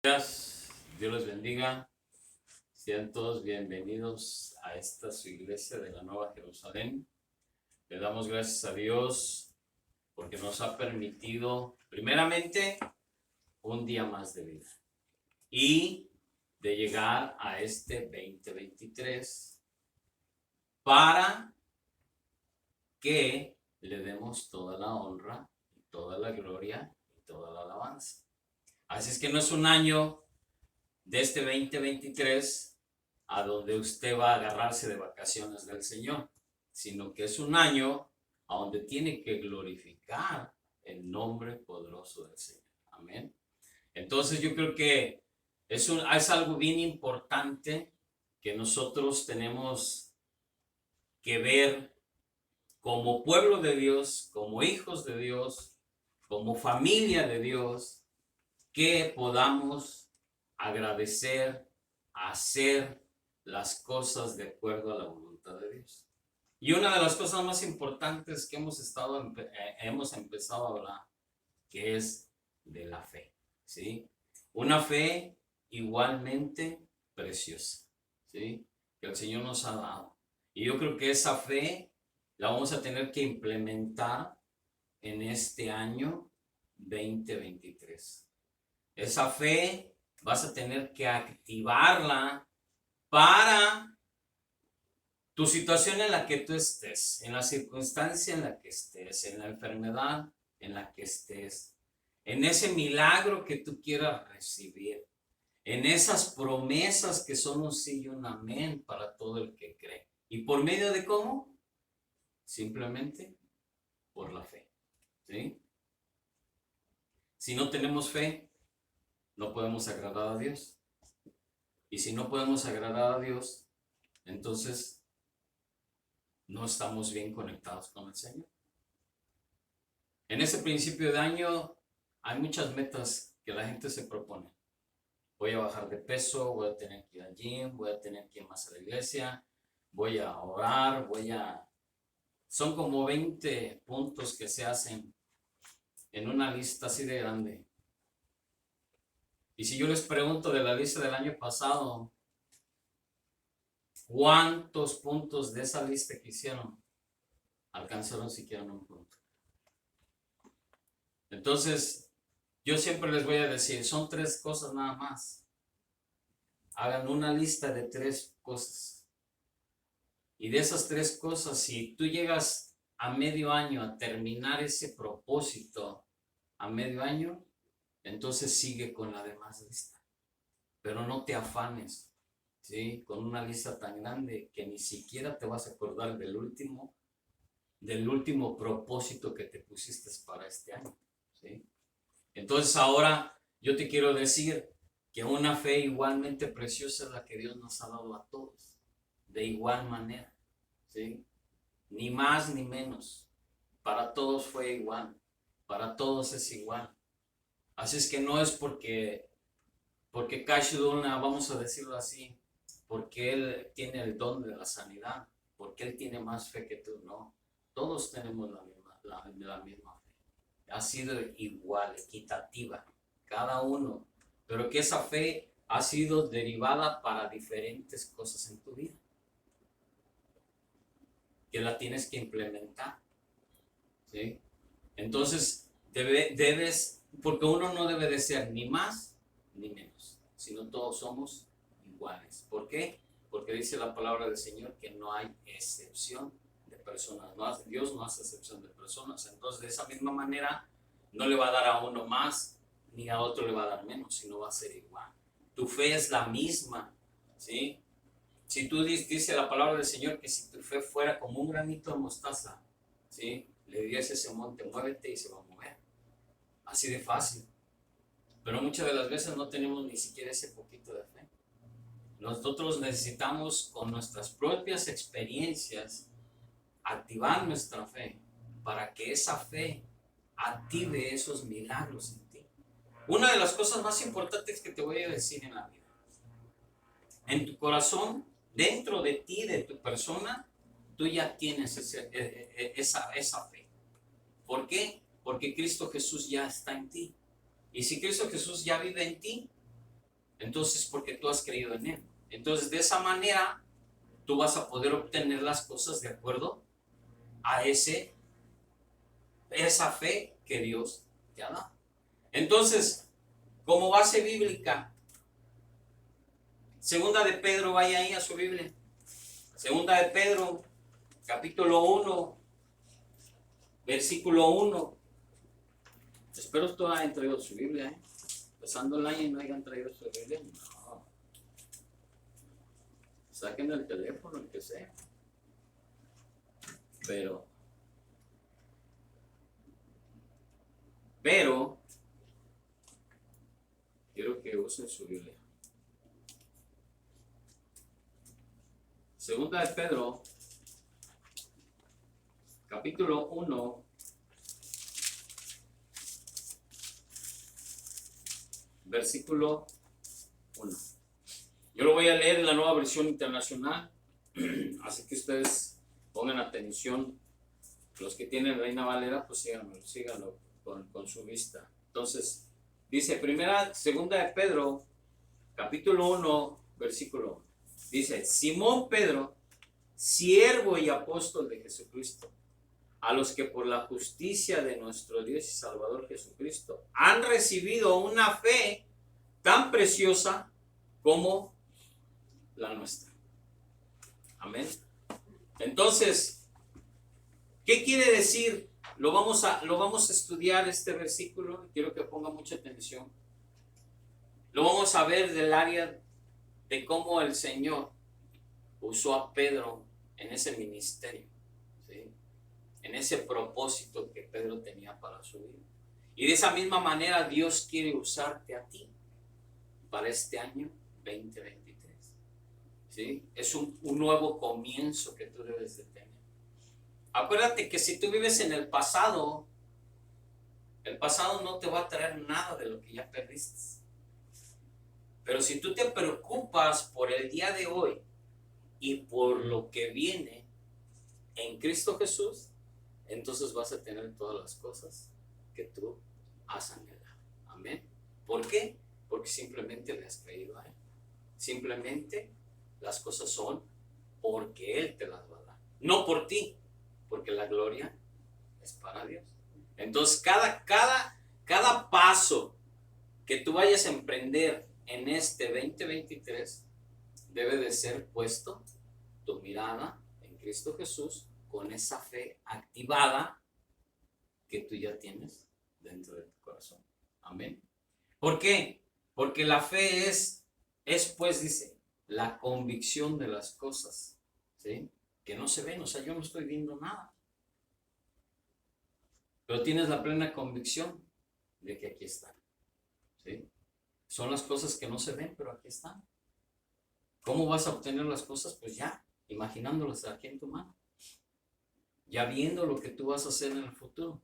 Gracias, Dios les bendiga. Sean todos bienvenidos a esta su iglesia de la Nueva Jerusalén. Le damos gracias a Dios porque nos ha permitido, primeramente, un día más de vida y de llegar a este 2023 para que le demos toda la honra, toda la gloria y toda la alabanza. Así es que no es un año de este 2023 a donde usted va a agarrarse de vacaciones del Señor, sino que es un año a donde tiene que glorificar el nombre poderoso del Señor. Amén. Entonces yo creo que es algo bien importante que nosotros tenemos que ver como pueblo de Dios, como hijos de Dios, como familia de Dios, que podamos agradecer, hacer las cosas de acuerdo a la voluntad de Dios. Y una de las cosas más importantes que hemos empezado a hablar, que es de la fe, ¿sí? Una fe igualmente preciosa, ¿sí? Que el Señor nos ha dado. Y yo creo que esa fe la vamos a tener que implementar en este año 2023. Esa fe vas a tener que activarla para tu situación en la que tú estés, en la circunstancia en la que estés, en la enfermedad en la que estés, en ese milagro que tú quieras recibir, en esas promesas que son un sí y un amén para todo el que cree. ¿Y por medio de cómo? Simplemente por la fe. ¿Sí? Si no tenemos fe, no podemos agradar a Dios. Y si no podemos agradar a Dios, entonces no estamos bien conectados con el Señor. En ese principio de año hay muchas metas que la gente se propone. Voy a bajar de peso, voy a tener que ir al gym, voy a tener que ir más a la iglesia, voy a orar, Son como 20 puntos que se hacen en una lista así de grande. Y si yo les pregunto de la lista del año pasado, ¿cuántos puntos de esa lista que hicieron alcanzaron siquiera un punto? Entonces, yo siempre les voy a decir, son 3 cosas nada más. Hagan una lista de 3 cosas. Y de esas 3 cosas, si tú llegas a medio año a terminar ese propósito a medio año, entonces sigue con la demás lista. Pero no te afanes, ¿sí? Con una lista tan grande que ni siquiera te vas a acordar del último propósito que te pusiste para este año, ¿sí? Entonces ahora yo te quiero decir que una fe igualmente preciosa es la que Dios nos ha dado a todos, de igual manera, ¿sí? Ni más ni menos. Para todos fue igual, para todos es igual. Así es que no es porque Kashiduna, vamos a decirlo así, porque él tiene el don de la sanidad, porque él tiene más fe que tú, no. Todos tenemos la misma fe. Ha sido igual, equitativa, cada uno, pero que esa fe ha sido derivada para diferentes cosas en tu vida, que la tienes que implementar, ¿sí? Entonces, porque uno no debe de ser ni más ni menos, sino todos somos iguales. ¿Por qué? Porque dice la palabra del Señor que no hay excepción de personas. Dios no hace excepción de personas. Entonces, de esa misma manera, no le va a dar a uno más, ni a otro le va a dar menos, sino va a ser igual. Tu fe es la misma, ¿sí? Si tú dice la palabra del Señor que si tu fe fuera como un granito de mostaza, ¿sí? Le dirías a ese monte, muévete y se va a mover. Así de fácil. Pero muchas de las veces no tenemos ni siquiera ese poquito de fe. Nosotros necesitamos con nuestras propias experiencias activar nuestra fe para que esa fe active esos milagros en ti. Una de las cosas más importantes que te voy a decir en la vida, en tu corazón, dentro de ti, de tu persona, tú ya tienes esa fe. ¿Por qué? Porque Cristo Jesús ya está en ti. Y si Cristo Jesús ya vive en ti, Entonces, porque tú has creído en Él. Entonces, de esa manera, tú vas a poder obtener las cosas de acuerdo a esa fe que Dios te ha dado. Entonces, como base bíblica, segunda de Pedro, vaya ahí a su Biblia. Segunda de Pedro, capítulo 1, versículo 1. Espero que hayan traído su Biblia, empezando el año y no hayan traído su Biblia. No. Saquen el teléfono, el que sea. Pero, quiero que usen su Biblia. Segunda de Pedro, capítulo 1, versículo 1. Yo lo voy a leer en la Nueva Versión Internacional, así que ustedes pongan atención. Los que tienen Reina Valera, pues síganlo con su vista. Entonces, dice segunda de Pedro, capítulo 1, versículo 1. Dice, Simón Pedro, siervo y apóstol de Jesucristo, a los que por la justicia de nuestro Dios y Salvador Jesucristo han recibido una fe tan preciosa como la nuestra. Amén. Entonces, ¿qué quiere decir? Lo vamos a estudiar este versículo. Quiero que ponga mucha atención. Lo vamos a ver del área de cómo el Señor usó a Pedro en ese ministerio, ¿sí? En ese propósito que Pedro tenía para su vida. Y de esa misma manera Dios quiere usarte a ti para este año 2023. ¿Sí? Es un nuevo comienzo que tú debes de tener. Acuérdate que si tú vives en el pasado no te va a traer nada de lo que ya perdiste. Pero si tú te preocupas por el día de hoy y por lo que viene en Cristo Jesús, entonces vas a tener todas las cosas que tú has anhelado. Amén. ¿Por qué? Porque simplemente le has creído a Él. Simplemente las cosas son porque Él te las va a dar. No por ti, porque la gloria es para Dios. Entonces, cada paso que tú vayas a emprender en este 2023 debe de ser puesto tu mirada en Cristo Jesús con esa fe activada que tú ya tienes dentro de tu corazón. Amén. ¿Por qué? Porque la fe es pues, dice, la convicción de las cosas, ¿sí? Que no se ven. O sea, yo no estoy viendo nada, pero tienes la plena convicción de que aquí están, ¿sí? Son las cosas que no se ven, pero aquí están. ¿Cómo vas a obtener las cosas? Pues ya, imaginándolas aquí en tu mano. Ya viendo lo que tú vas a hacer en el futuro.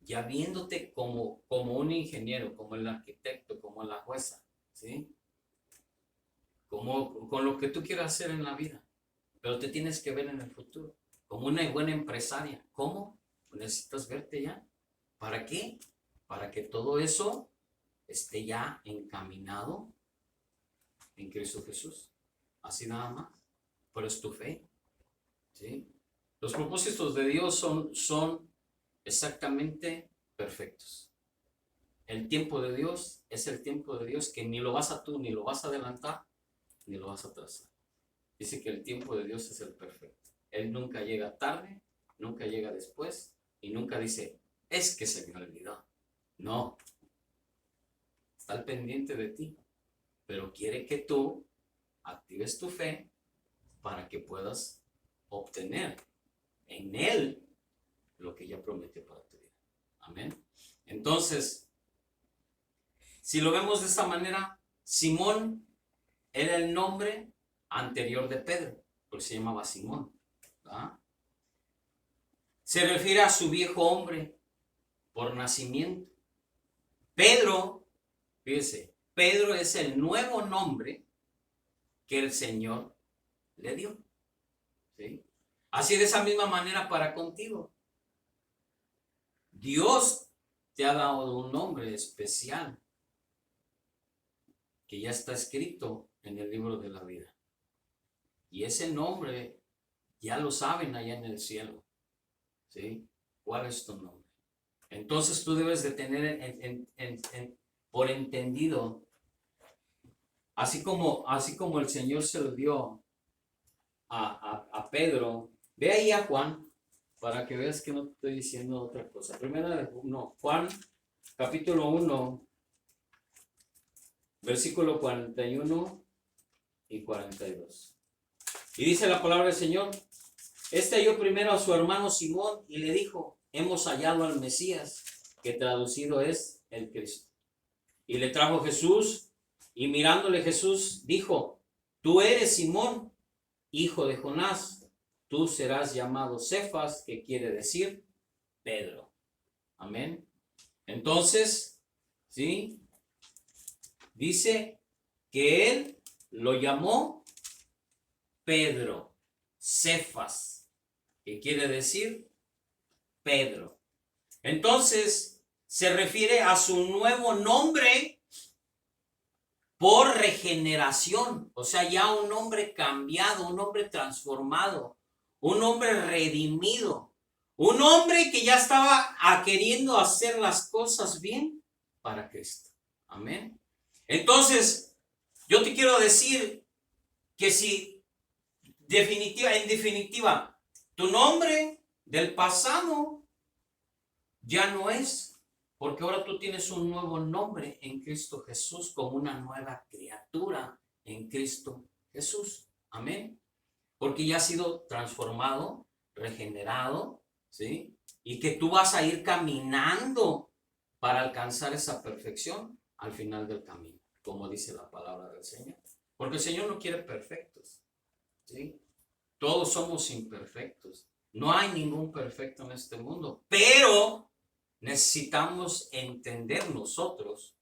Ya viéndote como un ingeniero, como el arquitecto, como la jueza, ¿sí? Con lo que tú quieras hacer en la vida. Pero te tienes que ver en el futuro. Como una buena empresaria. ¿Cómo? Pues necesitas verte ya. ¿Para qué? Para que todo eso esté ya encaminado en Cristo Jesús. Así nada más. Pero es tu fe, ¿sí? Los propósitos de Dios son exactamente perfectos. El tiempo de Dios es el tiempo de Dios que ni lo vas a tú, ni lo vas a adelantar, ni lo vas a atrasar. Dice que el tiempo de Dios es el perfecto. Él nunca llega tarde, nunca llega después, y nunca dice, es que se me olvidó. No. Está al pendiente de ti, pero quiere que tú actives tu fe para que puedas obtener en Él lo que ya prometió para tu vida. Amén. Entonces, si lo vemos de esta manera, Simón era el nombre anterior de Pedro, porque se llamaba Simón, ¿verdad? Se refiere a su viejo hombre por nacimiento. Pedro, fíjese, Pedro es el nuevo nombre que el Señor le dio, ¿sí? Así de esa misma manera para contigo. Dios te ha dado un nombre especial. que ya está escrito en el libro de la vida. Y ese nombre ya lo saben allá en el cielo, ¿sí? ¿Cuál es tu nombre? Entonces tú debes de tener por entendido, así como el Señor se lo dio a Pedro. Ve ahí a Juan, para que veas que no te estoy diciendo otra cosa. Juan, capítulo 1, versículo 41 y 42. Y dice la palabra del Señor: este halló primero a su hermano Simón y le dijo: hemos hallado al Mesías, que traducido es el Cristo. Y le trajo Jesús, y mirándole Jesús dijo: tú eres Simón, hijo de Jonás, tú serás llamado Cefas, que quiere decir Pedro. Amén. Entonces, ¿sí? Dice que él lo llamó Pedro, Cefas, que quiere decir Pedro. Entonces, se refiere a su nuevo nombre por regeneración, o sea, ya un hombre cambiado, un hombre transformado, un hombre redimido, un hombre que ya estaba queriendo hacer las cosas bien para Cristo. Amén. Entonces, yo te quiero decir que si en definitiva, tu nombre del pasado ya no es, porque ahora tú tienes un nuevo nombre en Cristo Jesús, como una nueva criatura en Cristo Jesús. Amén. Porque ya has sido transformado, regenerado, ¿sí? Y que tú vas a ir caminando para alcanzar esa perfección al final del camino, como dice la palabra del Señor. Porque el Señor no quiere perfectos, ¿sí? Todos somos imperfectos. No hay ningún perfecto en este mundo, pero necesitamos entender nosotros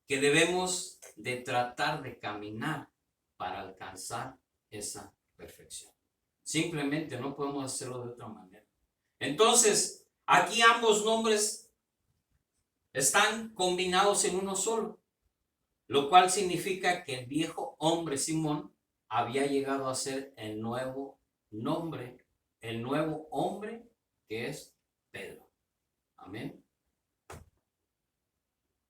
que debemos de tratar de caminar para alcanzar esa perfección. Simplemente no podemos hacerlo de otra manera. Entonces, aquí ambos nombres están combinados en uno solo, lo cual significa que el viejo hombre Simón había llegado a ser el nuevo nombre, el nuevo hombre que es Pedro. Amén.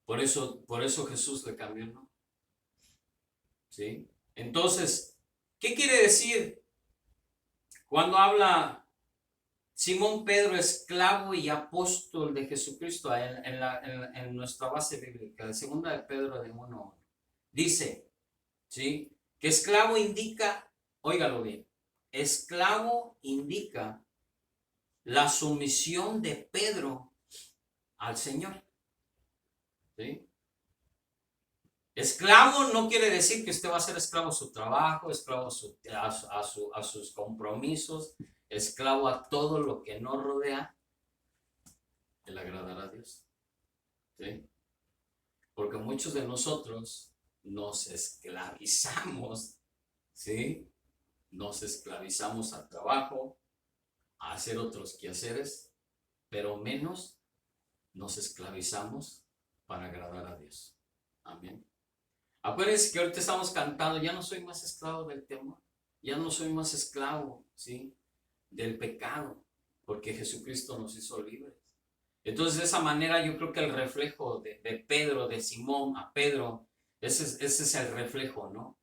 Por eso Jesús le cambió el nombre. ¿Sí? Entonces, ¿qué quiere decir cuando habla Simón Pedro, esclavo y apóstol de Jesucristo, en nuestra base bíblica, de segunda de Pedro de 1:1? Dice, ¿sí?, que esclavo indica, óigalo bien, esclavo indica la sumisión de Pedro al Señor. ¿Sí? Esclavo no quiere decir que usted va a ser esclavo a su trabajo, esclavo a sus compromisos, esclavo a todo lo que no rodea el agradar a Dios. ¿Sí? Porque muchos de nosotros nos esclavizamos, ¿sí? Nos esclavizamos al trabajo, a hacer otros quehaceres, pero menos nos esclavizamos para agradar a Dios. Amén. Acuérdense que ahorita estamos cantando: ya no soy más esclavo del temor, ya no soy más esclavo, ¿sí?, del pecado, porque Jesucristo nos hizo libres. Entonces, de esa manera, yo creo que el reflejo de Pedro, de Simón a Pedro, ese es el reflejo, ¿no?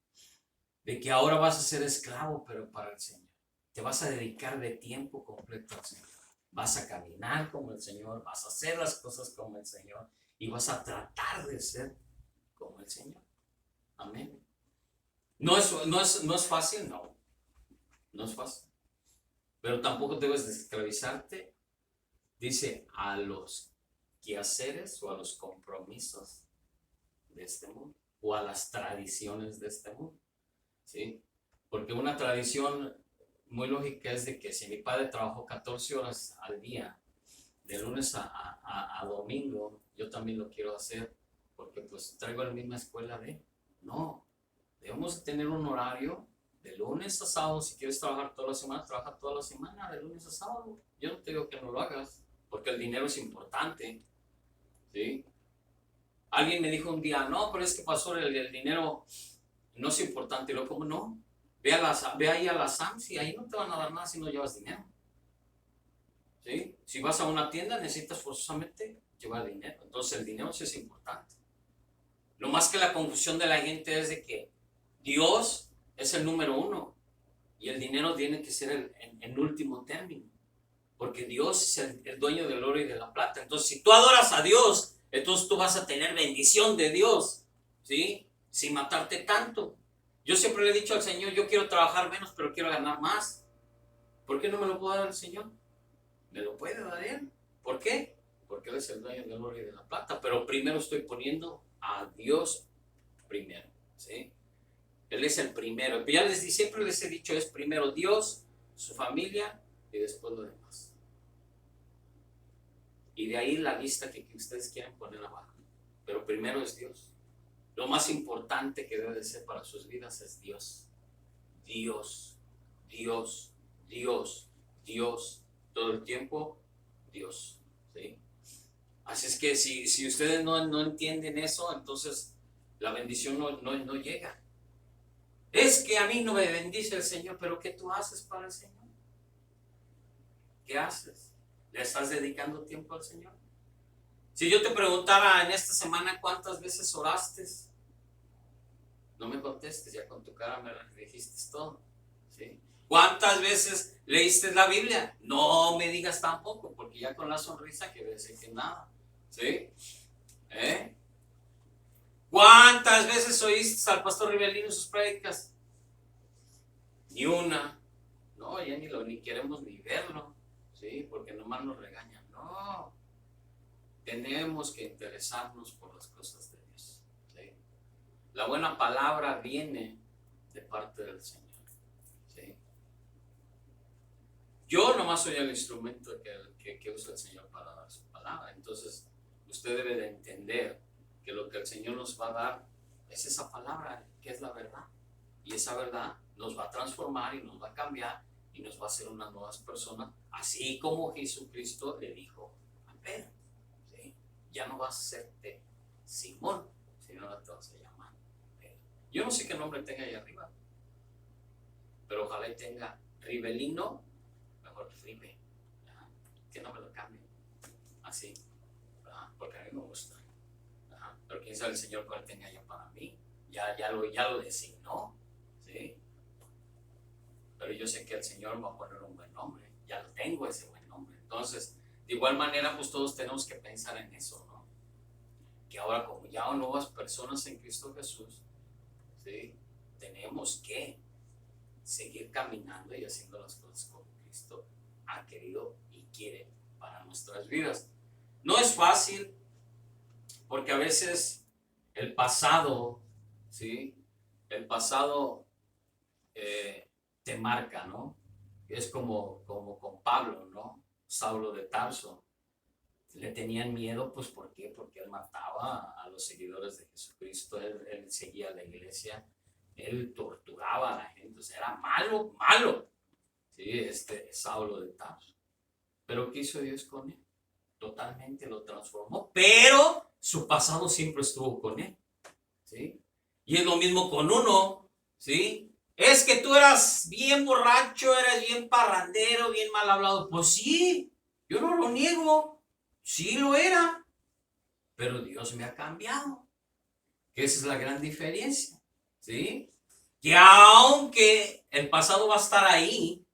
De que ahora vas a ser esclavo, pero para el Señor. Te vas a dedicar de tiempo completo al Señor. Vas a caminar como el Señor, vas a hacer las cosas como el Señor y vas a tratar de ser como el Señor. Amén. No es fácil, no. No es fácil. Pero tampoco debes de esclavizarte, dice, a los quehaceres o a los compromisos de este mundo o a las tradiciones de este mundo. ¿Sí? Porque una tradición muy lógica es de que si mi padre trabajó 14 horas al día, de lunes a domingo, yo también lo quiero hacer, porque pues traigo la misma escuela de... No, debemos tener un horario de lunes a sábado. Si quieres trabajar toda la semana, trabaja toda la semana, de lunes a sábado. Yo no te digo que no lo hagas, porque el dinero es importante, ¿sí? Alguien me dijo un día, no, pero es que pastor, el dinero no es importante. Y luego, ¿cómo no? Ve ahí a las Sams y ahí no te van a dar nada si no llevas dinero. ¿Sí? Si vas a una tienda necesitas forzosamente llevar dinero. Entonces el dinero sí es importante. Lo más que la confusión de la gente es de que Dios es el número uno y el dinero tiene que ser en último término. Porque Dios es el dueño del oro y de la plata. Entonces, si tú adoras a Dios, entonces tú vas a tener bendición de Dios, ¿sí? Sin matarte tanto. Yo siempre le he dicho al Señor, yo quiero trabajar menos, pero quiero ganar más. ¿Por qué no me lo puede dar el Señor? Me lo puede dar Él. ¿Por qué? Porque Él es el dueño del oro y de la plata. Pero primero estoy poniendo a Dios primero, ¿sí? Él es el primero. Ya siempre les he dicho, es primero Dios, su familia y después lo demás. Y de ahí la lista que ustedes quieran poner abajo. Pero primero es Dios. Lo más importante que debe de ser para sus vidas es Dios. Dios, Dios, Dios, Dios. Todo el tiempo, Dios. ¿Sí? Así es que si ustedes no entienden eso, entonces la bendición no llega. Es que a mí no me bendice el Señor, pero ¿qué tú haces para el Señor? ¿Qué haces? ¿Le estás dedicando tiempo al Señor? Si yo te preguntara en esta semana cuántas veces oraste, no me contestes, ya con tu cara me dijiste todo. ¿Sí? ¿Cuántas veces leíste la Biblia? No me digas tampoco, porque ya con la sonrisa quiere decir que nada. ¿Sí? ¿Cuántas veces oíste al pastor Rivelino en sus prédicas? Ni una. No, ya ni queremos ni verlo. ¿Sí? Porque nomás nos regañan. No. Tenemos que interesarnos por las cosas de Dios. ¿Sí? La buena palabra viene de parte del Señor. ¿Sí? Yo nomás soy el instrumento que usa el Señor para dar su palabra. Entonces, usted debe de entender que lo que el Señor nos va a dar es esa palabra, que es la verdad. Y esa verdad nos va a transformar y nos va a cambiar y nos va a hacer unas nuevas personas, así como Jesucristo le dijo a Pedro. ¿Sí? Ya no vas a serte Simón, sino ahora te vas a llamar Pedro. Yo no sé qué nombre tenga ahí arriba, pero ojalá y tenga Rivelino, mejor Rive, que no me lo cambie, así, ¿verdad? Porque a mí me gusta, ¿verdad? Pero quién sabe el Señor cuál tenga ya para mí, ya lo designó, ¿sí? Pero yo sé que el Señor me va a poner un buen nombre, ya lo tengo ese buen nombre. Entonces, de igual manera, pues todos tenemos que pensar en eso, ¿no? Que ahora como ya hay nuevas personas en Cristo Jesús, ¿sí? Tenemos que seguir caminando y haciendo las cosas como Cristo ha querido y quiere para nuestras vidas. No es fácil, porque a veces el pasado, ¿sí? El pasado te marca, ¿no? Es como con Pablo, ¿no? Saulo de Tarso. Le tenían miedo, pues ¿por qué? Porque él mataba a los seguidores de Jesucristo, él seguía la iglesia, él torturaba a la gente, o sea, era malo, malo, ¿sí? Saulo de Tarso. Pero ¿qué hizo Dios con él? Totalmente lo transformó, pero su pasado siempre estuvo con él, ¿sí? Y es lo mismo con uno, ¿sí? Es que tú eras bien borracho, eras bien parrandero, bien mal hablado. Pues sí, yo no lo niego, sí lo era, pero Dios me ha cambiado, que esa es la gran diferencia, ¿sí? Que aunque el pasado va a estar ahí,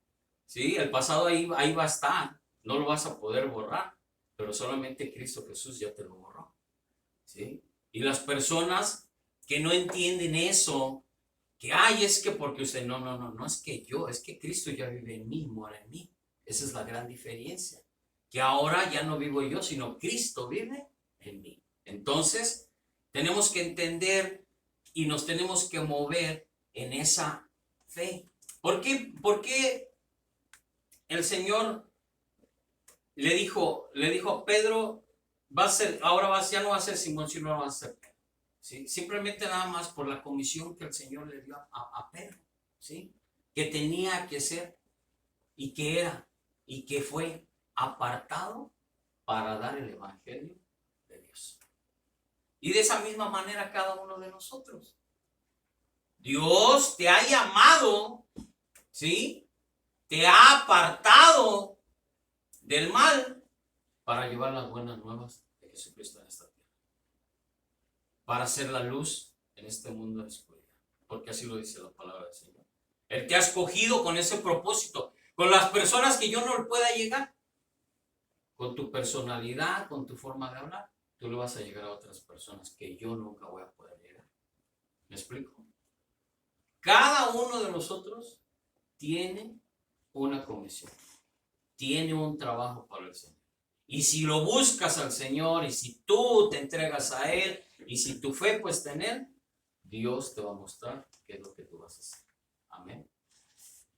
¿sí? El pasado ahí va a estar, no lo vas a poder borrar, pero solamente Cristo Jesús ya te lo borró, ¿sí? Y las personas que no entienden eso, que ay, es que porque usted, no es que yo, es que Cristo ya vive en mí, mora en mí. Esa es la gran diferencia. Que ahora ya no vivo yo, sino Cristo vive en mí. Entonces, tenemos que entender y nos tenemos que mover en esa fe. ¿Por qué el Señor le dijo a Pedro, va a ser, ya no va a ser Simón, sino va a ser Pedro? ¿Sí? Simplemente nada más por la comisión que el Señor le dio a Pedro, ¿sí? Que tenía que ser y que era y que fue apartado para dar el evangelio de Dios. Y de esa misma manera cada uno de nosotros. Dios te ha llamado, ¿sí? Te ha apartado del mal para llevar las buenas nuevas de Jesucristo en esta tierra. Para ser la luz en este mundo de oscuridad. Porque así lo dice la palabra del Señor. Él te ha escogido con ese propósito. Con las personas que yo no le pueda llegar. Con tu personalidad, con tu forma de hablar. Tú le vas a llegar a otras personas que yo nunca voy a poder llegar. ¿Me explico? Cada uno de nosotros tiene una comisión, tiene un trabajo para el Señor. Y si lo buscas al Señor, y si tú te entregas a Él, y si tu fe puesta en Él, Dios te va a mostrar qué es lo que tú vas a hacer. Amén.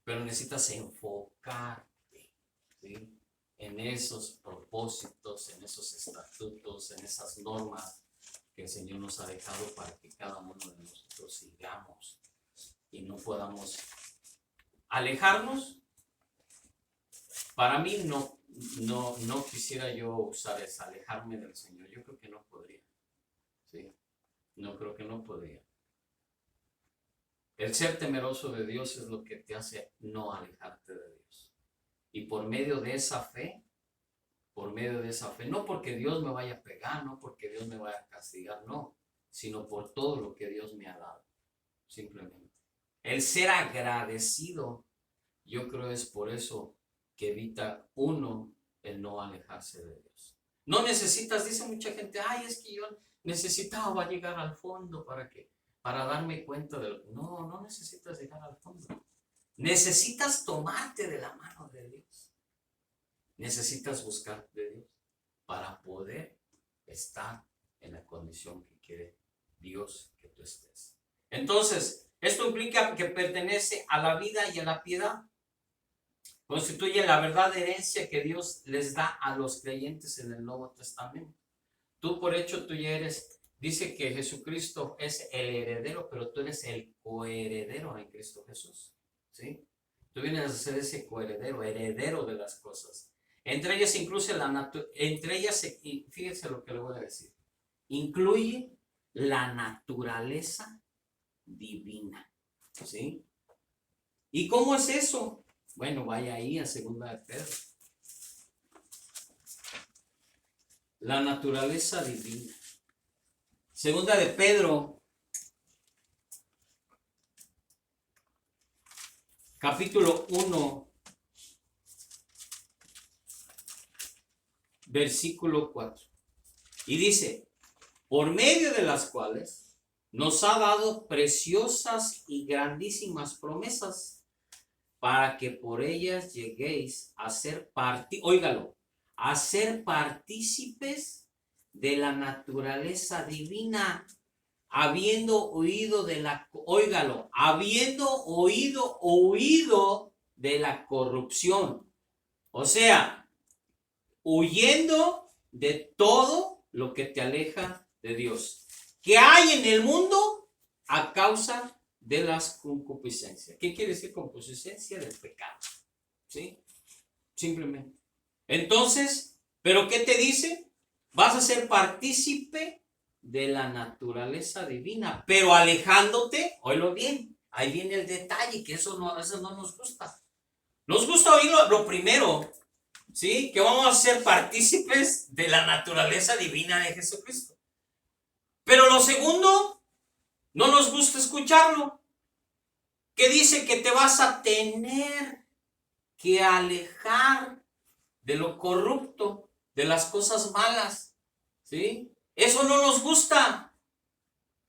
Pero necesitas enfocarte, ¿sí?, en esos propósitos, en esos estatutos, en esas normas que el Señor nos ha dejado para que cada uno de nosotros sigamos y no podamos alejarnos. Para mí no quisiera yo usar esa, alejarme del Señor. Yo creo que no podría. ¿Sí? No creo que no podría. El ser temeroso de Dios es lo que te hace no alejarte de Dios. Y por medio de esa fe, no porque Dios me vaya a pegar, no porque Dios me vaya a castigar, no, sino por todo lo que Dios me ha dado. Simplemente. El ser agradecido, yo creo es por eso que evita uno el no alejarse de Dios. No necesitas, dice mucha gente, ay, es que yo necesitaba llegar al fondo para darme cuenta de lo. No necesitas llegar al fondo. Necesitas tomarte de la mano de Dios. Necesitas buscar de Dios para poder estar en la condición que quiere Dios que tú estés. Entonces, esto implica que pertenece a la vida y a la piedad. Constituye la verdad herencia que Dios les da a los creyentes en el Nuevo Testamento. Tú por hecho, tú ya eres, dice que Jesucristo es el heredero, pero tú eres el coheredero en Cristo Jesús. ¿Sí? Tú vienes a ser ese coheredero, heredero de las cosas. Entre ellas incluye fíjense lo que le voy a decir, incluye la naturaleza divina. ¿Sí? ¿Y cómo es eso? Bueno, vaya ahí a 2 de Pedro. La naturaleza divina. 2 de Pedro, capítulo 1, versículo 4. Y dice, por medio de las cuales nos ha dado preciosas y grandísimas promesas, para que por ellas lleguéis a ser partícipes de la naturaleza divina, habiendo huido de la corrupción. O sea, huyendo de todo lo que te aleja de Dios, que hay en el mundo a causa de las concupiscencias. ¿Qué quiere decir concupiscencia? Del pecado. ¿Sí? Simplemente. Entonces, ¿pero qué te dice? Vas a ser partícipe de la naturaleza divina, pero alejándote, oílo bien, ahí viene el detalle, que eso no nos gusta. Nos gusta oír lo primero, ¿sí? Que vamos a ser partícipes de la naturaleza divina de Jesucristo. Pero lo segundo, no nos gusta escucharlo, que dice que te vas a tener que alejar de lo corrupto, de las cosas malas, ¿sí? Eso no nos gusta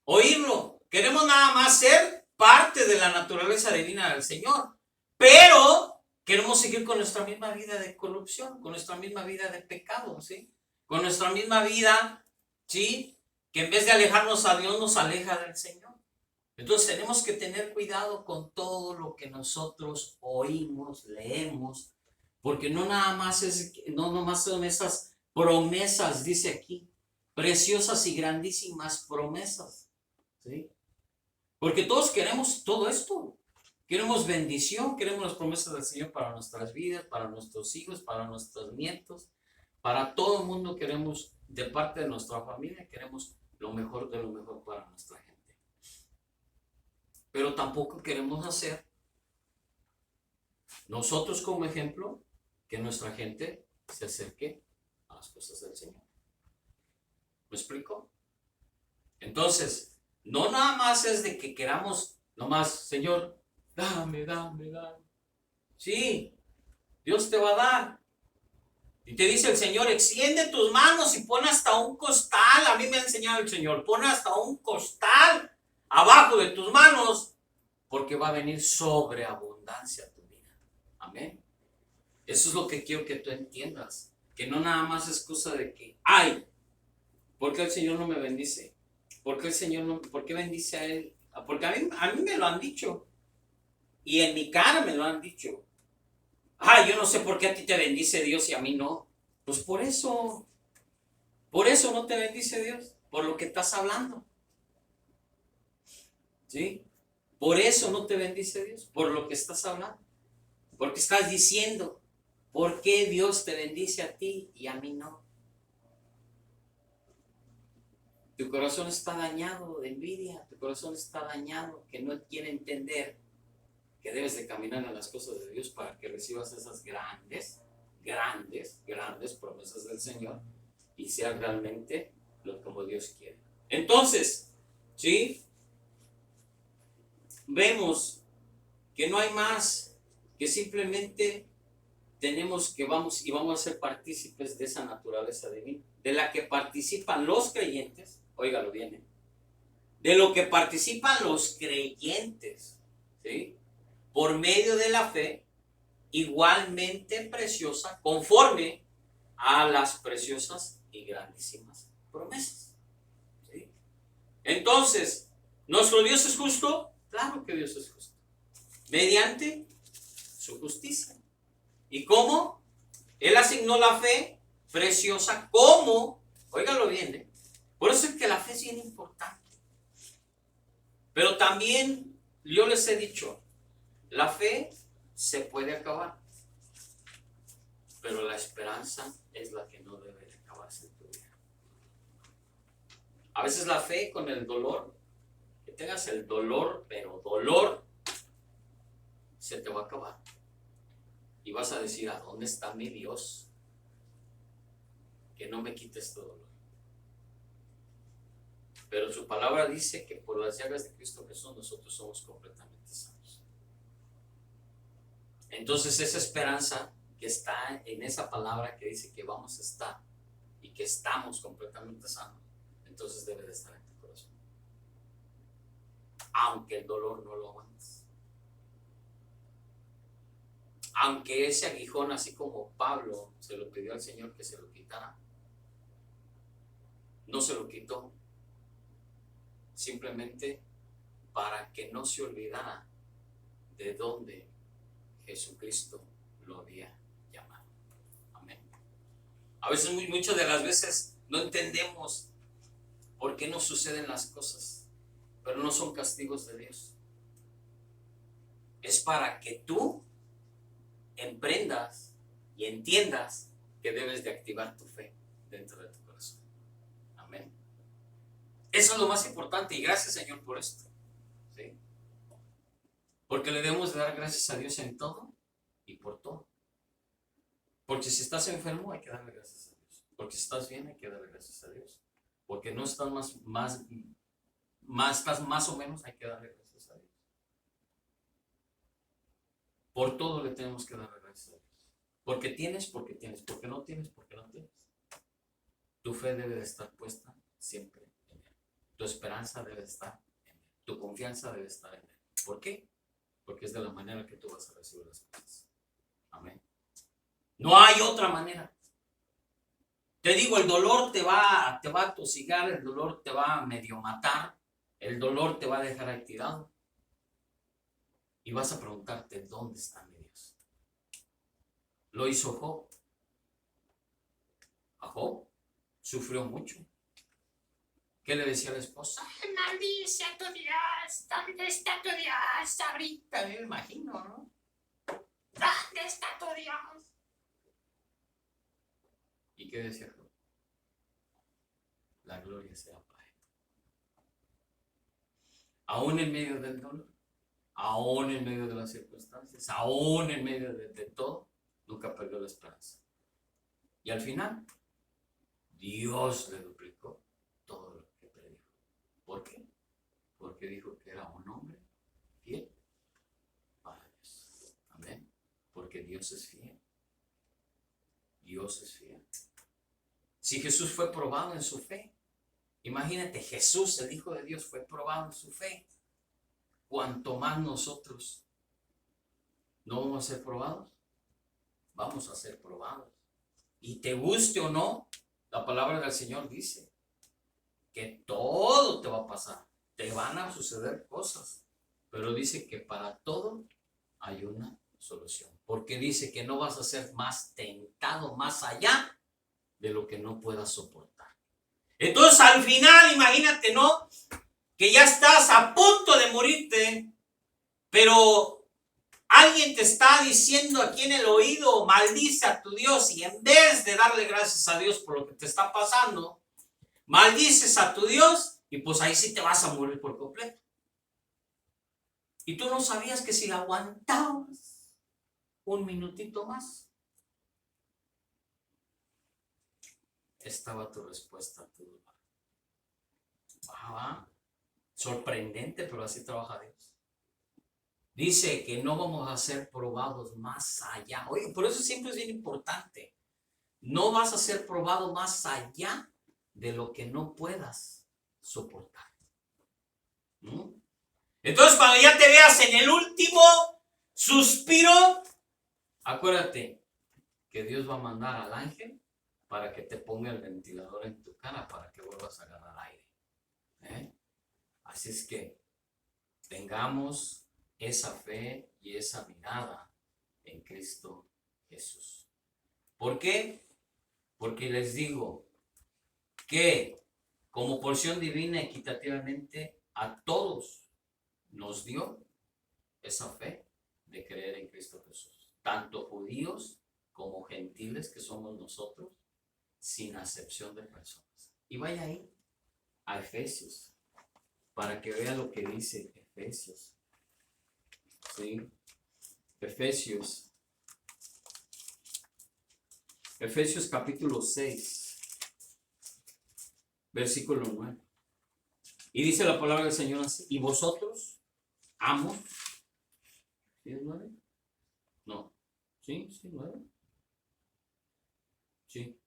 oírlo. Queremos nada más ser parte de la naturaleza divina del Señor, pero queremos seguir con nuestra misma vida de corrupción, con nuestra misma vida de pecado, ¿sí? Con nuestra misma vida, ¿sí?, que en vez de alejarnos a Dios nos aleja del Señor. Entonces tenemos que tener cuidado con todo lo que nosotros oímos, leemos, porque no nomás son esas promesas, dice aquí, preciosas y grandísimas promesas, ¿sí? Porque todos queremos todo esto. Queremos bendición, queremos las promesas del Señor para nuestras vidas, para nuestros hijos, para nuestros nietos, para todo el mundo queremos, de parte de nuestra familia, queremos lo mejor de lo mejor para nuestra gente. Pero tampoco queremos hacer nosotros como ejemplo que nuestra gente se acerque a las cosas del Señor. ¿Me explico? Entonces, no nada más es de que queramos, nomás, Señor, dame. Sí, Dios te va a dar. Y te dice el Señor, extiende tus manos y pon hasta un costal. A mí me ha enseñado el Señor, pon hasta un costal abajo de tus manos, porque va a venir sobreabundancia a tu vida. Amén. Eso es lo que quiero que tú entiendas. Que no nada más es cosa de que, ay, ¿por qué el Señor no me bendice? ¿Por qué el Señor no, por qué bendice a Él? Porque a mí me lo han dicho. Y en mi cara me lo han dicho. Yo no sé por qué a ti te bendice Dios y a mí no. Pues por eso no te bendice Dios, por lo que estás hablando. ¿Sí? Por eso no te bendice Dios, por lo que estás hablando. Porque estás diciendo, ¿por qué Dios te bendice a ti y a mí no? Tu corazón está dañado de envidia, tu corazón está dañado que no quiere entender que debes de caminar en las cosas de Dios para que recibas esas grandes promesas del Señor y seas realmente lo como Dios quiere. Entonces, ¿sí? Vemos que no hay más, que simplemente tenemos que vamos a ser partícipes de esa naturaleza divina, de la que participan los creyentes, óigalo bien, de lo que participan los creyentes, ¿sí? Por medio de la fe, igualmente preciosa, conforme a las preciosas y grandísimas promesas, ¿sí? Entonces, ¿nuestro Dios es justo? Claro que Dios es justo. Mediante su justicia. ¿Y cómo? Él asignó la fe preciosa como, óigalo bien, ¿eh? Por eso es que la fe es bien importante. Pero también yo les he dicho, la fe se puede acabar, pero la esperanza es la que no debe de acabarse en tu vida. A veces la fe con el dolor, que tengas el dolor, pero dolor, se te va a acabar. Y vas a decir, ¿a dónde está mi Dios? Que no me quite este dolor. Pero su palabra dice que por las llagas de Cristo Jesús nosotros somos completamente sanos. Entonces esa esperanza que está en esa palabra que dice que vamos a estar y que estamos completamente sanos, entonces debe de estar en tu corazón. Aunque el dolor no lo aguantes. Aunque ese aguijón, así como Pablo se lo pidió al Señor que se lo quitara, no se lo quitó. Simplemente para que no se olvidara de dónde Jesucristo lo había llamado. Amén. A veces, muchas de las veces, no entendemos por qué nos suceden las cosas, pero no son castigos de Dios. Es para que tú emprendas y entiendas que debes de activar tu fe dentro de tu corazón. Amén. Eso es lo más importante y gracias, Señor, por esto. ¿Sí? Porque le debemos de dar gracias a Dios en todo y por todo. Porque si estás enfermo hay que darle gracias a Dios. Porque si estás bien hay que darle gracias a Dios. Porque no estás estás más o menos, hay que darle gracias a Dios. Por todo le tenemos que darle gracias a Dios. Porque tienes, porque tienes. Porque no tienes, porque no tienes. Tu fe debe de estar puesta siempre en Él. Tu esperanza debe estar en Él. Tu confianza debe estar en Él. ¿Por qué? Porque es de la manera que tú vas a recibir las cosas. Amén. No hay otra manera. Te digo, el dolor te va a atosigar, el dolor te va a medio matar, el dolor te va a dejar ahí tirado. Y vas a preguntarte, ¿dónde está mi Dios? Lo hizo Job. A Job sufrió mucho. ¿Qué le decía a la esposa? ¡Ay, maldice a tu Dios! ¿Dónde está tu Dios? Ahorita me imagino, ¿no? ¿Dónde está tu Dios? ¿Y qué decía Job? La gloria sea para Él. Aún en medio del dolor, aún en medio de las circunstancias, aún en medio de todo, nunca perdió la esperanza. Y al final, Dios le duplicó todo lo que predijo. ¿Por qué? Porque dijo que era un hombre fiel para Dios. Amén. Porque Dios es fiel. Dios es fiel. Si Jesús fue probado en su fe, imagínate, Jesús, el Hijo de Dios, fue probado en su fe. Cuanto más nosotros no vamos a ser probados, vamos a ser probados. Y te guste o no, la palabra del Señor dice que todo te va a pasar. Te van a suceder cosas. Pero dice que para todo hay una solución. Porque dice que no vas a ser más tentado más allá de lo que no puedas soportar. Entonces al final, imagínate, ¿no? Que ya estás a punto de morirte, pero alguien te está diciendo aquí en el oído, maldice a tu Dios, y en vez de darle gracias a Dios por lo que te está pasando, maldices a tu Dios y pues ahí sí te vas a morir por completo. Y tú no sabías que si la aguantabas un minutito más, estaba tu respuesta a tu dolor. Sorprendente, pero así trabaja Dios. Dice que no vamos a ser probados más allá. Oye, por eso siempre es bien importante. No vas a ser probado más allá de lo que no puedas soportar. ¿Mm? Entonces, cuando ya te veas en el último suspiro, acuérdate que Dios va a mandar al ángel para que te ponga el ventilador en tu cara para que vuelvas a ganar aire. Así es que tengamos esa fe y esa mirada en Cristo Jesús. ¿Por qué? Porque les digo que como porción divina equitativamente a todos nos dio esa fe de creer en Cristo Jesús. Tanto judíos como gentiles que somos nosotros, sin acepción de personas. Y vaya ahí a Efesios para que vea lo que dice Efesios. ¿Sí? Efesios capítulo 6, versículo 9. Y dice la palabra del Señor así: y vosotros, amos, ¿sí es 9? No, ¿sí? ¿Sí 9? Sí.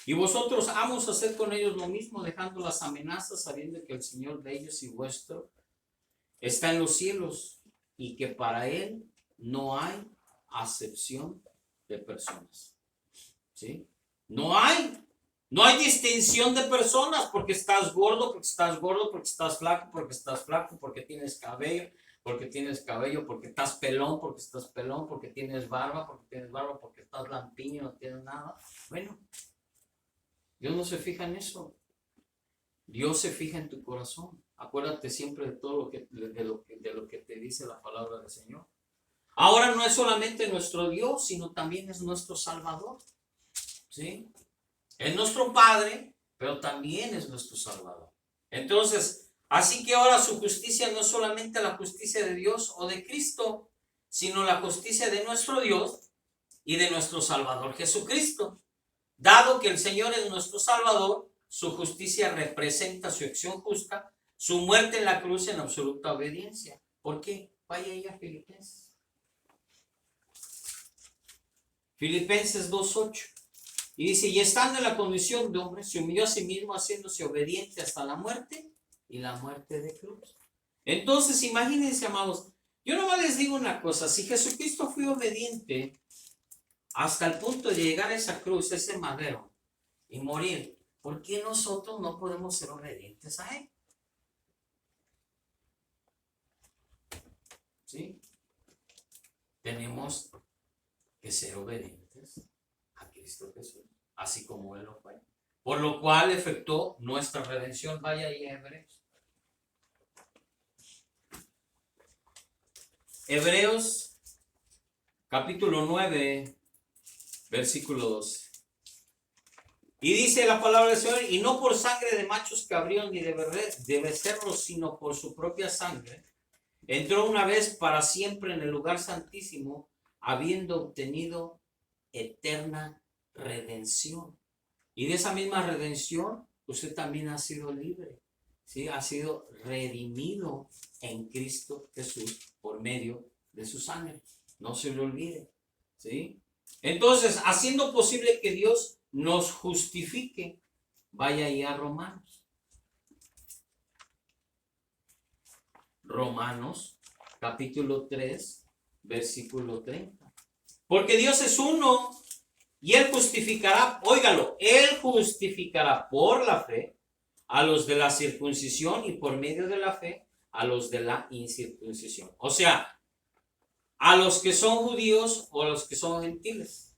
Y vosotros, amos, haced con ellos lo mismo, dejando las amenazas, sabiendo que el Señor de ellos y vuestro está en los cielos, y que para Él no hay acepción de personas. ¿Sí? No hay distinción de personas, porque estás gordo, porque estás gordo, porque estás flaco, porque tienes cabello, porque estás pelón, porque estás pelón, porque tienes barba, porque estás lampiño, no tienes nada. Bueno, Dios no se fija en eso. Dios se fija en tu corazón. Acuérdate siempre de todo de lo que te dice la palabra del Señor. Ahora no es solamente nuestro Dios, sino también es nuestro Salvador. ¿Sí? Es nuestro Padre, pero también es nuestro Salvador. Entonces, así que ahora su justicia no es solamente la justicia de Dios o de Cristo, sino la justicia de nuestro Dios y de nuestro Salvador Jesucristo. Dado que el Señor es nuestro Salvador, su justicia representa su acción justa, su muerte en la cruz en absoluta obediencia. ¿Por qué? Vaya ahí a Filipenses. Filipenses 2:8. Y dice: y estando en la condición de hombre, se humilló a sí mismo, haciéndose obediente hasta la muerte, y la muerte de cruz. Entonces, imagínense, amados, yo nomás les digo una cosa: si Jesucristo fue obediente hasta el punto de llegar a esa cruz, ese madero, y morir, ¿por qué nosotros no podemos ser obedientes a Él? ¿Sí? Tenemos que ser obedientes a Cristo Jesús, así como Él lo fue. Por lo cual efectuó nuestra redención. Vaya ahí a Hebreos. Hebreos capítulo 9, versículo 12. Y dice la palabra del Señor, y no por sangre de machos cabríos ni de becerros, sino por su propia sangre. Entró una vez para siempre en el lugar santísimo, habiendo obtenido eterna redención. Y de esa misma redención, usted también ha sido libre, ¿sí? Ha sido redimido en Cristo Jesús por medio de su sangre. No se lo olvide, ¿sí? Entonces, haciendo posible que Dios nos justifique, vaya ahí a Romanos. Romanos, capítulo 3, versículo 30. Porque Dios es uno y Él justificará, óigalo, Él justificará por la fe a los de la circuncisión y por medio de la fe a los de la incircuncisión. O sea, a los que son judíos o a los que son gentiles.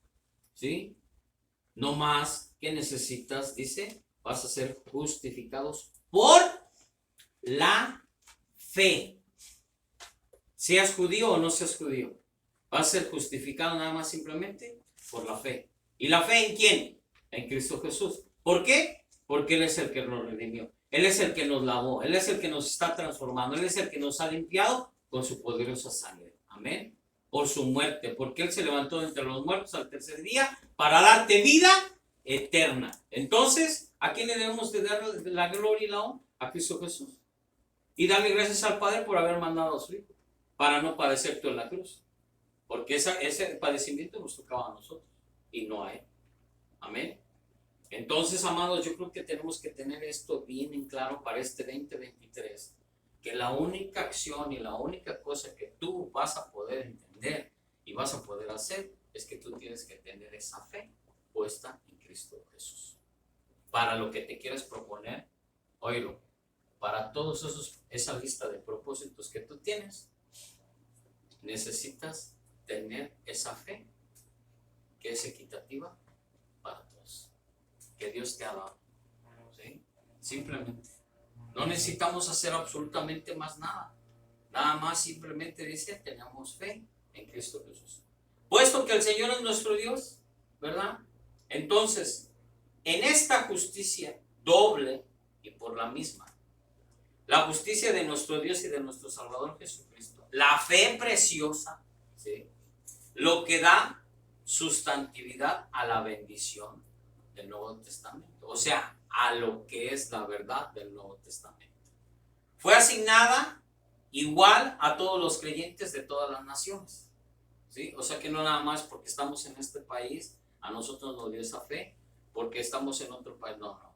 ¿Sí? No más que necesitas, dice, vas a ser justificados por la fe. Seas judío o no seas judío, vas a ser justificado nada más simplemente por la fe. ¿Y la fe en quién? En Cristo Jesús. ¿Por qué? Porque Él es el que nos redimió. Él es el que nos lavó. Él es el que nos está transformando. Él es el que nos ha limpiado con su poderosa sangre. Amén. Por su muerte. Porque Él se levantó de entre los muertos al tercer día para darte vida eterna. Entonces, ¿a quién le debemos de dar la gloria y la honra? A Cristo Jesús. Y darle gracias al Padre por haber mandado a su Hijo para no padecer tú en la cruz. Porque ese padecimiento nos tocaba a nosotros y no a Él. Amén. Entonces, amados, yo creo que tenemos que tener esto bien en claro para este 2023, que la única acción y la única cosa que tú vas a poder entender y vas a poder hacer es que tú tienes que tener esa fe puesta en Cristo Jesús. Para lo que te quieras proponer, oílo, para todos esa lista de propósitos que tú tienes, necesitas tener esa fe que es equitativa para todos, que Dios te ha dado, ¿sí? Simplemente no necesitamos hacer absolutamente más nada, nada más simplemente dice tenemos fe en Cristo Jesús, puesto que el Señor es nuestro Dios, ¿verdad? Entonces, en esta justicia doble y por la misma, la justicia de nuestro Dios y de nuestro Salvador Jesucristo, la fe preciosa, ¿sí? Lo que da sustantividad a la bendición del Nuevo Testamento, o sea, a lo que es la verdad del Nuevo Testamento. Fue asignada igual a todos los creyentes de todas las naciones, ¿sí? O sea que no nada más porque estamos en este país, a nosotros nos dio esa fe, porque estamos en otro país, no.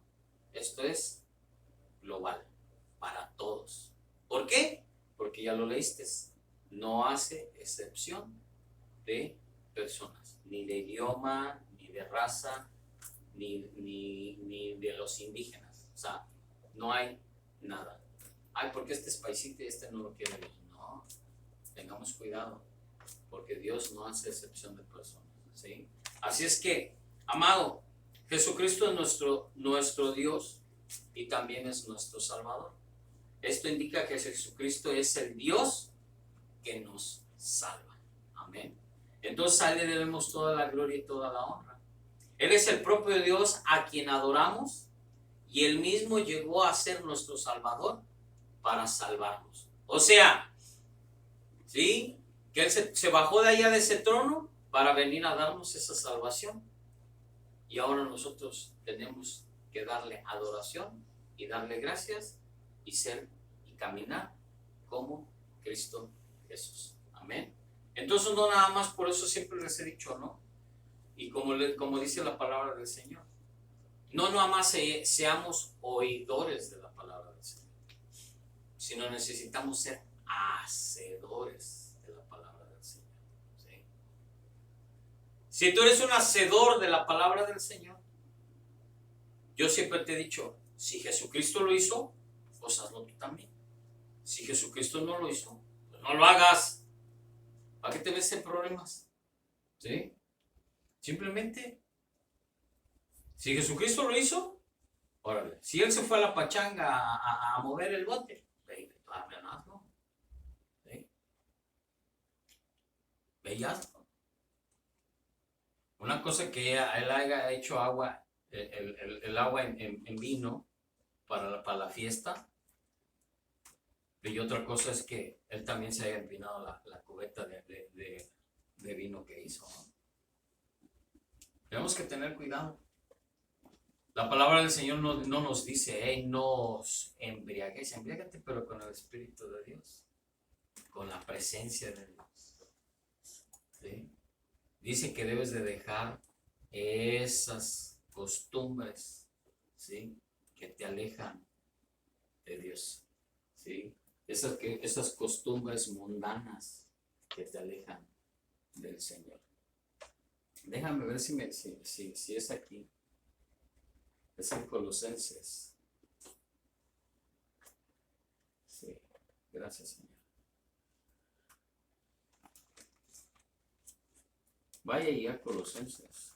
Esto es global, para todos. ¿Por qué? Porque ya lo leíste, no hace excepción de personas, ni de idioma, ni de raza, ni de los indígenas. O sea, no hay nada. Ay, porque este es paisito y este no lo quiere Dios. No, tengamos cuidado, porque Dios no hace excepción de personas, ¿sí? Así es que, amado, Jesucristo es nuestro Dios y también es nuestro Salvador. Esto indica que Jesucristo es el Dios que nos salva. Amén. Entonces a Él le debemos toda la gloria y toda la honra. Él es el propio Dios a quien adoramos y Él mismo llegó a ser nuestro Salvador para salvarnos. O sea, ¿sí? Que Él se bajó de allá de ese trono para venir a darnos esa salvación. Y ahora nosotros tenemos que darle adoración y darle gracias y ser y caminar como Cristo Jesús. Amén. Entonces no nada más, por eso siempre les he dicho, ¿no? Y como dice la palabra del Señor, no nada más seamos oidores de la palabra del Señor, sino necesitamos ser hacedores de la palabra del Señor, ¿sí? Si tú eres un hacedor de la palabra del Señor, yo siempre te he dicho, si Jesucristo lo hizo, pues hazlo tú también. Si Jesucristo no lo hizo, pues no lo hagas. ¿Para qué te ves en problemas? ¿Sí? Simplemente, si Jesucristo lo hizo, órale. Si Él se fue a la pachanga a mover el bote, ve, hazlo. ¿Sí? Ve y hazlo. Una cosa que Él haya hecho agua el agua en vino para la fiesta. Y otra cosa es que él también se haya empinado la cubeta de vino que hizo, ¿no? Tenemos que tener cuidado. La palabra del Señor no nos dice, hey, no os embriaguéis, embriágate, pero con el Espíritu de Dios, con la presencia de Dios. ¿Sí? Dice que debes de dejar esas costumbres, ¿sí?, que te alejan de Dios, ¿sí? Esas costumbres mundanas que te alejan del Señor. Déjame ver si es aquí. Es en Colosenses. Sí, gracias, Señor. Vaya ahí a Colosenses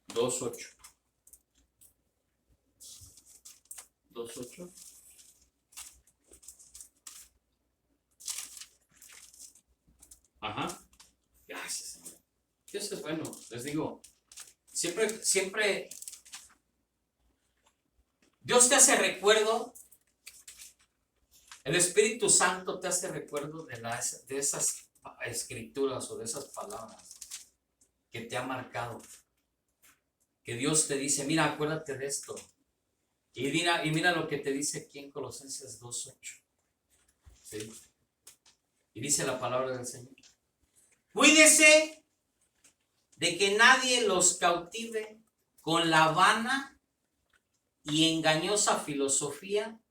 2:8. 2:8. Ajá. Gracias, Señor. Dios es bueno. Les digo, siempre Dios te hace recuerdo. El Espíritu Santo te hace recuerdo de esas escrituras o de esas palabras que te ha marcado. Que Dios te dice, mira, acuérdate de esto. Y mira lo que te dice aquí en Colosenses 2:8. ¿Sí? Y dice la palabra del Señor. Cuídese de que nadie los cautive con la vana y engañosa filosofía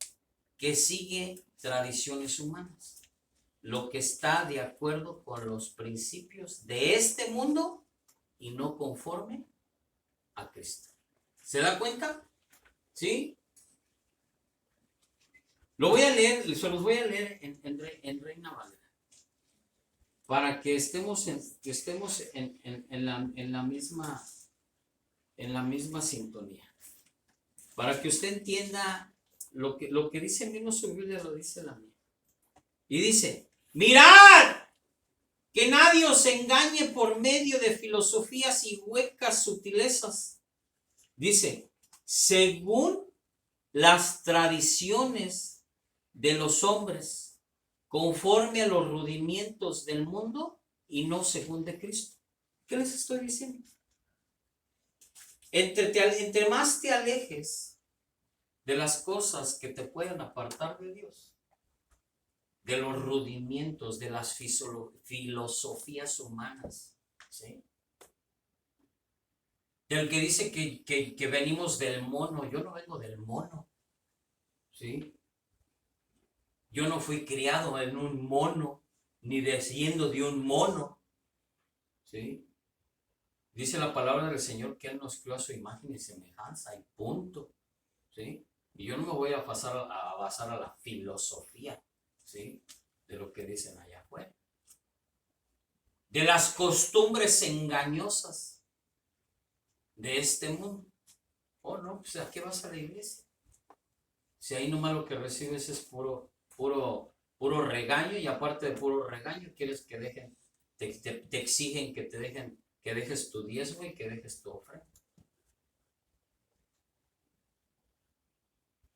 que sigue tradiciones humanas, lo que está de acuerdo con los principios de este mundo y no conforme a Cristo. ¿Se da cuenta? ¿Sí? Lo voy a leer, se los voy a leer en Reina Valera, para que estemos en la misma sintonía, para que usted entienda lo que dice mismo su Biblia, lo dice la mía. Y dice, mirad que nadie os engañe por medio de filosofías y huecas sutilezas. Dice, según las tradiciones de los hombres, conforme a los rudimientos del mundo y no según de Cristo. ¿Qué les estoy diciendo? Entre más te alejes de las cosas que te pueden apartar de Dios, de los rudimientos, de las filosofías humanas, ¿sí? Del que dice que venimos del mono. Yo no vengo del mono, ¿sí? Yo no fui criado en un mono, ni desciendo de un mono, ¿sí? Dice la palabra del Señor que Él nos creó a su imagen y semejanza, y punto, ¿sí? Y yo no me voy a basar a la filosofía, ¿sí?, de lo que dicen allá afuera. De las costumbres engañosas de este mundo. Oh, no, pues ¿a qué vas a la iglesia? Si ahí nomás lo que recibes es puro regaño, y aparte de puro regaño, quieres que dejen, te exigen que te dejen, que dejes tu diezmo y que dejes tu ofrenda.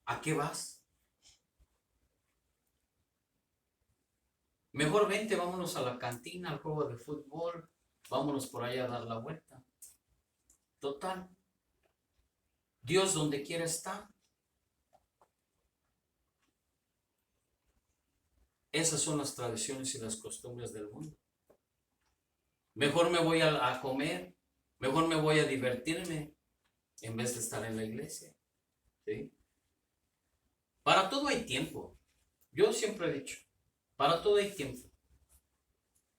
¿A qué vas? Mejor vente, vámonos a la cantina, al juego de fútbol, vámonos por allá a dar la vuelta. Total, Dios donde quiera está. Esas son las tradiciones y las costumbres del mundo. Mejor me voy a comer, mejor me voy a divertirme en vez de estar en la iglesia, ¿sí? Para todo hay tiempo. Yo siempre he dicho, para todo hay tiempo.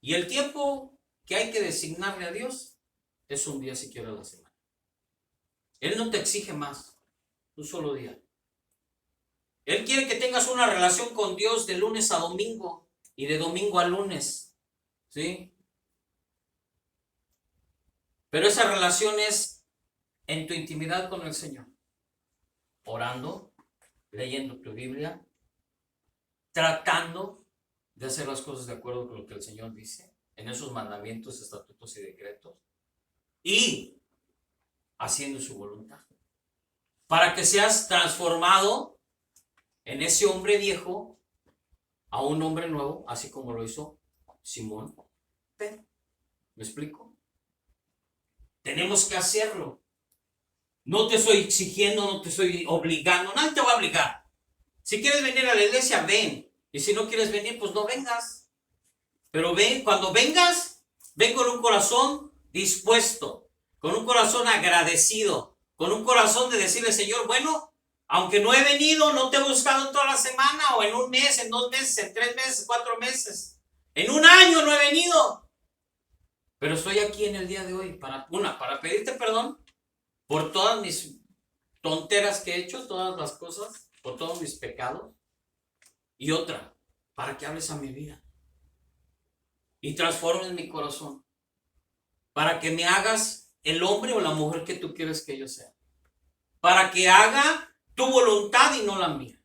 Y el tiempo que hay que designarle a Dios es un día siquiera a la semana. Él no te exige más, un solo día. Él quiere que tengas una relación con Dios de lunes a domingo y de domingo a lunes, ¿sí? Pero esa relación es en tu intimidad con el Señor, orando, leyendo tu Biblia, tratando de hacer las cosas de acuerdo con lo que el Señor dice en esos mandamientos, estatutos y decretos, y haciendo su voluntad. Para que seas transformado en ese hombre viejo a un hombre nuevo, así como lo hizo Simón Pedro. ¿Me explico? Tenemos que hacerlo. No te estoy exigiendo, no te estoy obligando, nadie te va a obligar. Si quieres venir a la iglesia, ven. Y si no quieres venir, pues no vengas. Pero ven, cuando vengas, ven con un corazón dispuesto, con un corazón agradecido, con un corazón de decirle, Señor, bueno, aunque no he venido, no te he buscado en toda la semana, o en un mes, en 2 meses, en 3 meses, 4 meses, en un año no he venido. Pero estoy aquí en el día de hoy para pedirte perdón por todas mis tonteras que he hecho, todas las cosas, por todos mis pecados. Y otra, para que hables a mi vida y transformes mi corazón, para que me hagas el hombre o la mujer que tú quieres que yo sea, para que haga tu voluntad y no la mía.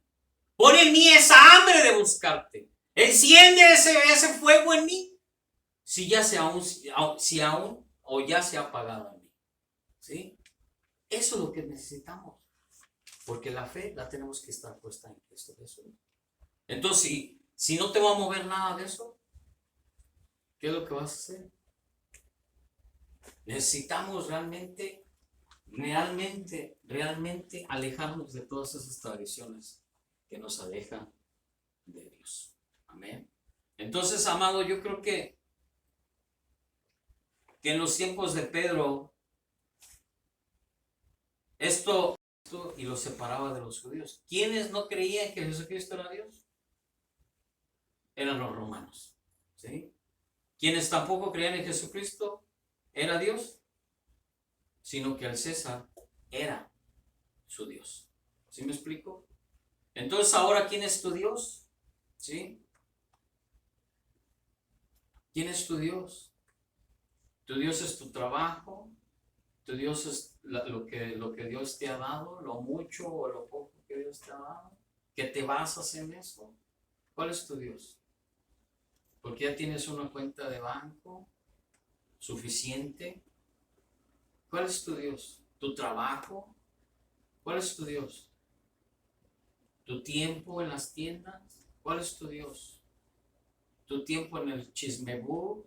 Pon en mí esa hambre de buscarte, enciende ese fuego en mí, si aún o ya se ha apagado en mí. ¿Sí? Eso es lo que necesitamos, porque la fe la tenemos que estar puesta en Cristo Jesús. Entonces, si no te va a mover nada de eso, ¿qué es lo que vas a hacer? Necesitamos realmente alejarnos de todas esas tradiciones que nos alejan de Dios. Amén. Entonces, amado, yo creo que en los tiempos de Pedro, esto y lo separaba de los judíos. ¿Quiénes no creían que Jesucristo era Dios? Eran los romanos. ¿Sí? Quienes tampoco creían en Jesucristo era Dios, sino que el César era su Dios. ¿Sí me explico? Entonces, ahora, ¿quién es tu Dios? ¿Sí? ¿Quién es tu Dios? Tu Dios es tu trabajo, tu Dios es lo que Dios te ha dado, lo mucho o lo poco que Dios te ha dado, que te basas en eso. ¿Cuál es tu Dios? Porque ya tienes una cuenta de banco suficiente. ¿Cuál es tu Dios? ¿Tu trabajo? ¿Cuál es tu Dios? ¿Tu tiempo en las tiendas? ¿Cuál es tu Dios? ¿Tu tiempo en el chismebú?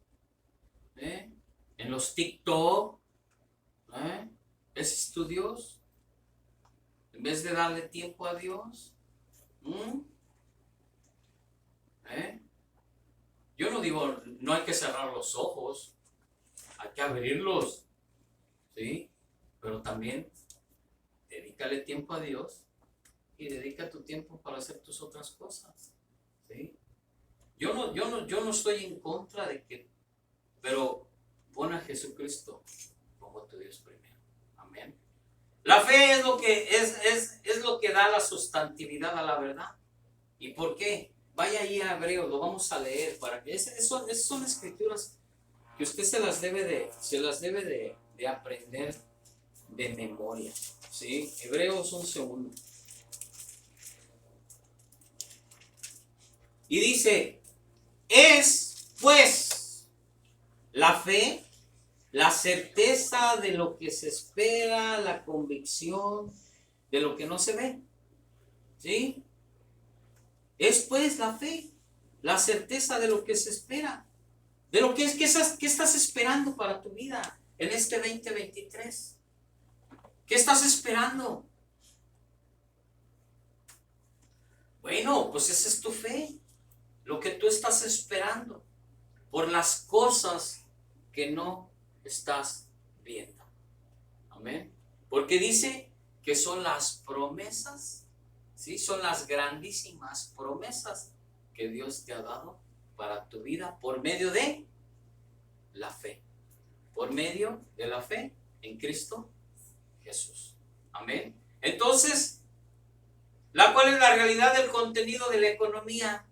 ¿En los TikTok? ¿Ese es tu Dios? En vez de darle tiempo a Dios. Yo no digo, no hay que cerrar los ojos, hay que abrirlos, ¿sí? Pero también dedícale tiempo a Dios y dedica tu tiempo para hacer tus otras cosas, ¿sí? Yo no estoy en contra de que, pero pon a Jesucristo como tu Dios primero. Amén. La fe es lo que da la sustantividad a la verdad. ¿Y por qué? Vaya ahí a Hebreos, lo vamos a leer para que esas son escrituras que usted se las debe de aprender de memoria. ¿Sí? Hebreos 11:1. Y dice, es pues la fe, la certeza de lo que se espera, la convicción de lo que no se ve. ¿Sí? Es pues la fe, la certeza de lo que se espera, de lo que es que estás esperando para tu vida en este 2023. ¿Qué estás esperando? Bueno, pues esa es tu fe, lo que tú estás esperando por las cosas que no estás viendo. Amén. Porque dice que son las promesas, ¿sí? Son las grandísimas promesas que Dios te ha dado para tu vida por medio de la fe. Por medio de la fe en Cristo Jesús. Amén. Entonces, ¿cuál es la realidad del contenido de la economía,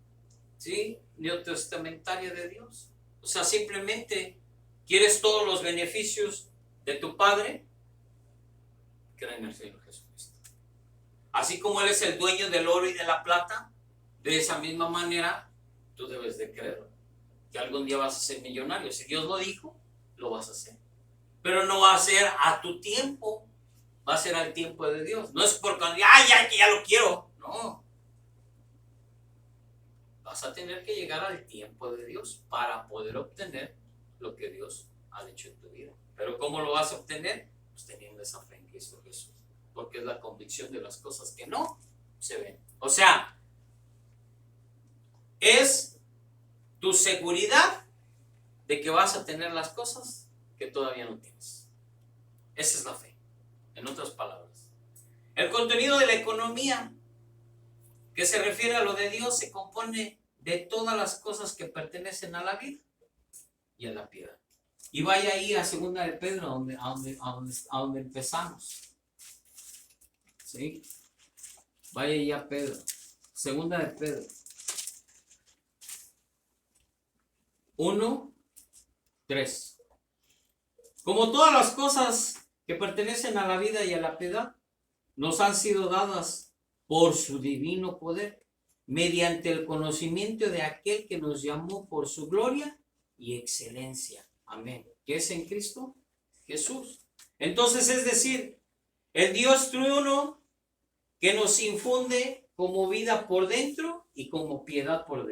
¿sí?, neotestamentaria de Dios? O sea, simplemente quieres todos los beneficios de tu Padre, cree en el Señor Jesucristo. Así como Él es el dueño del oro y de la plata, de esa misma manera tú debes de creer que algún día vas a ser millonario. Si Dios lo dijo, lo vas a hacer. pero no va a ser a tu tiempo, va a ser al tiempo de Dios. No es porque, ay, ya, que ya lo quiero. No. Vas a tener que llegar al tiempo de Dios para poder obtener lo que Dios ha hecho en tu vida. Pero ¿cómo lo vas a obtener? Pues teniendo esa fe en Cristo Jesús. Porque es la convicción de las cosas que no se ven. O sea, es tu seguridad de que vas a tener las cosas que todavía no tienes. Esa es la fe, en otras palabras. El contenido de la economía, que se refiere a lo de Dios, se compone de todas las cosas que pertenecen a la vida y a la piedad. Y vaya ahí a Segunda de Pedro, a donde empezamos. ¿Sí? Vaya ahí a Pedro. Segunda de Pedro. 1:3. Como todas las cosas que pertenecen a la vida y a la piedad, nos han sido dadas por su divino poder, mediante el conocimiento de aquel que nos llamó por su gloria y excelencia. Amén. ¿Qué es en Cristo? Jesús. Entonces, es decir, el Dios triuno que nos infunde como vida por dentro y como piedad por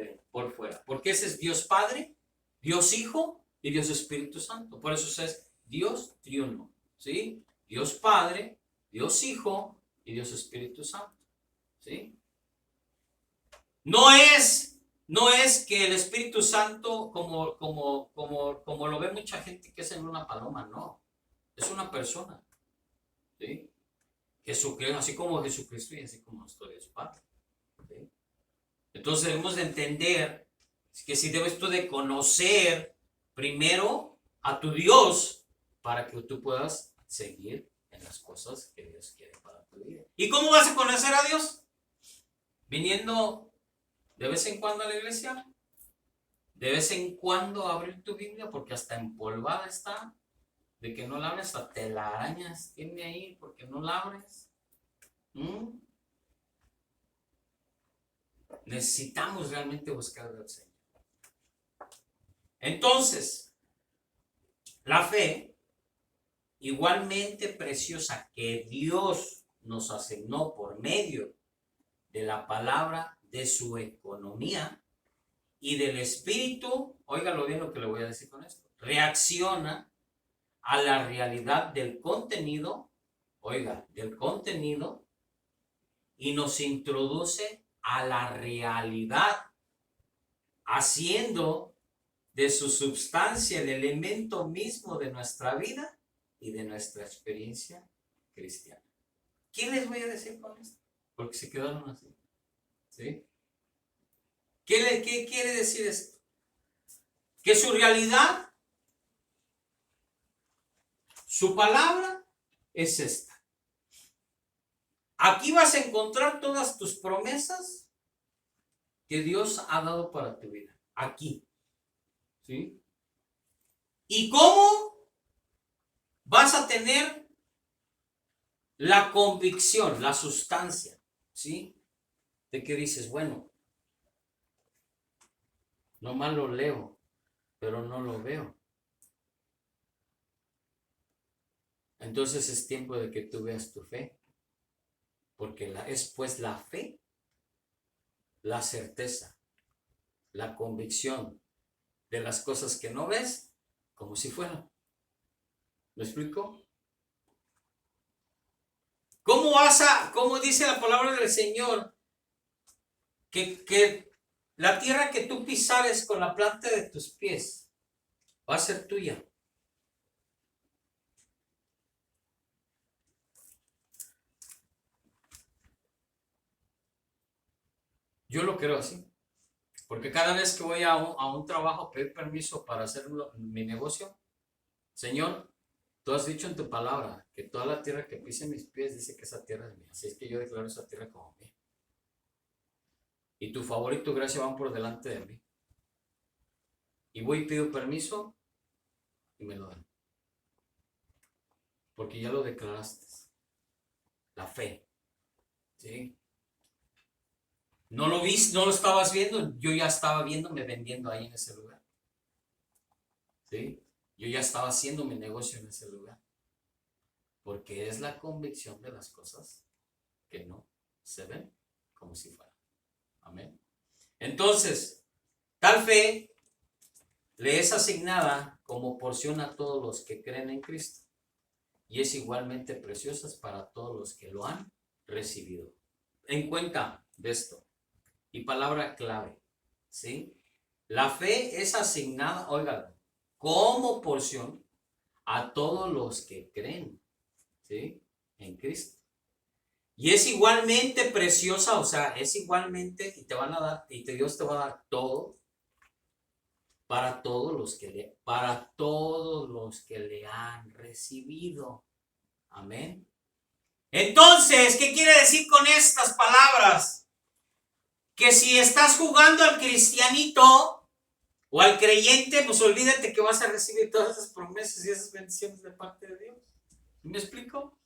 fuera. Porque ese es Dios Padre, Dios Hijo y Dios Espíritu Santo. Por eso es Dios triuno. ¿Sí? Dios Padre, Dios Hijo y Dios Espíritu Santo. ¿Sí? No es que el Espíritu Santo, como lo ve mucha gente, que es en una paloma, no. Es una persona. ¿Sí? Jesucristo, así como Jesucristo y así como nuestro Dios Padre. ¿Sí? Entonces debemos de entender que si debes tú de conocer primero a tu Dios para que tú puedas seguir en las cosas que Dios quiere para tu vida. ¿Y cómo vas a conocer a Dios? Viniendo de vez en cuando a la iglesia, de vez en cuando abrir tu Biblia, porque hasta empolvada está, de que no la abres, hasta telarañas tiene ahí porque no la abres. Necesitamos realmente buscar al Señor. Entonces, la fe, igualmente preciosa, que Dios nos asignó por medio de la palabra de su economía y del Espíritu, óigalo bien lo que le voy a decir con esto, reacciona a la realidad del contenido, del contenido, y nos introduce a la realidad, haciendo de su substancia el elemento mismo de nuestra vida y de nuestra experiencia cristiana. ¿Qué les voy a decir con esto? Porque se quedaron así. ¿Sí? ¿Qué quiere decir esto? Que su realidad, su palabra es esta. Aquí vas a encontrar todas tus promesas que Dios ha dado para tu vida. Aquí. ¿Sí? ¿Y cómo vas a tener la convicción, la sustancia? ¿Sí? De que dices, bueno, nomás lo leo, pero no lo veo. Entonces es tiempo de que tú veas tu fe. Porque es pues la fe, la certeza, la convicción de las cosas que no ves como si fueran. ¿Me explico? ¿Cómo dice la palabra del Señor? Que la tierra que tú pisares con la planta de tus pies va a ser tuya. Yo lo creo así. Porque cada vez que voy a un trabajo a pedir permiso para hacer mi negocio, Señor, tú has dicho en tu palabra que toda la tierra que pise mis pies dice que esa tierra es mía. Así es que yo declaro esa tierra como mía. Y tu favor y tu gracia van por delante de mí. Y voy y pido permiso y me lo dan. Porque ya lo declaraste. La fe. ¿Sí? No lo viste, no lo estabas viendo, yo ya estaba viéndome vendiendo ahí en ese lugar. ¿Sí? Yo ya estaba haciendo mi negocio en ese lugar. Porque es la convicción de las cosas que no se ven como si fueran. Amén. Entonces, tal fe le es asignada como porción a todos los que creen en Cristo y es igualmente preciosa para todos los que lo han recibido. En cuenta de esto y palabra clave, ¿sí? La fe es asignada, oigan, como porción a todos los que creen, ¿sí? En Cristo. Y es igualmente preciosa, o sea, es igualmente, y te van a dar, Dios te va a dar todo para todos los que le han recibido. Amén. Entonces, ¿qué quiere decir con estas palabras? Que si estás jugando al cristianito o al creyente, pues olvídate que vas a recibir todas esas promesas y esas bendiciones de parte de Dios. ¿Me explico?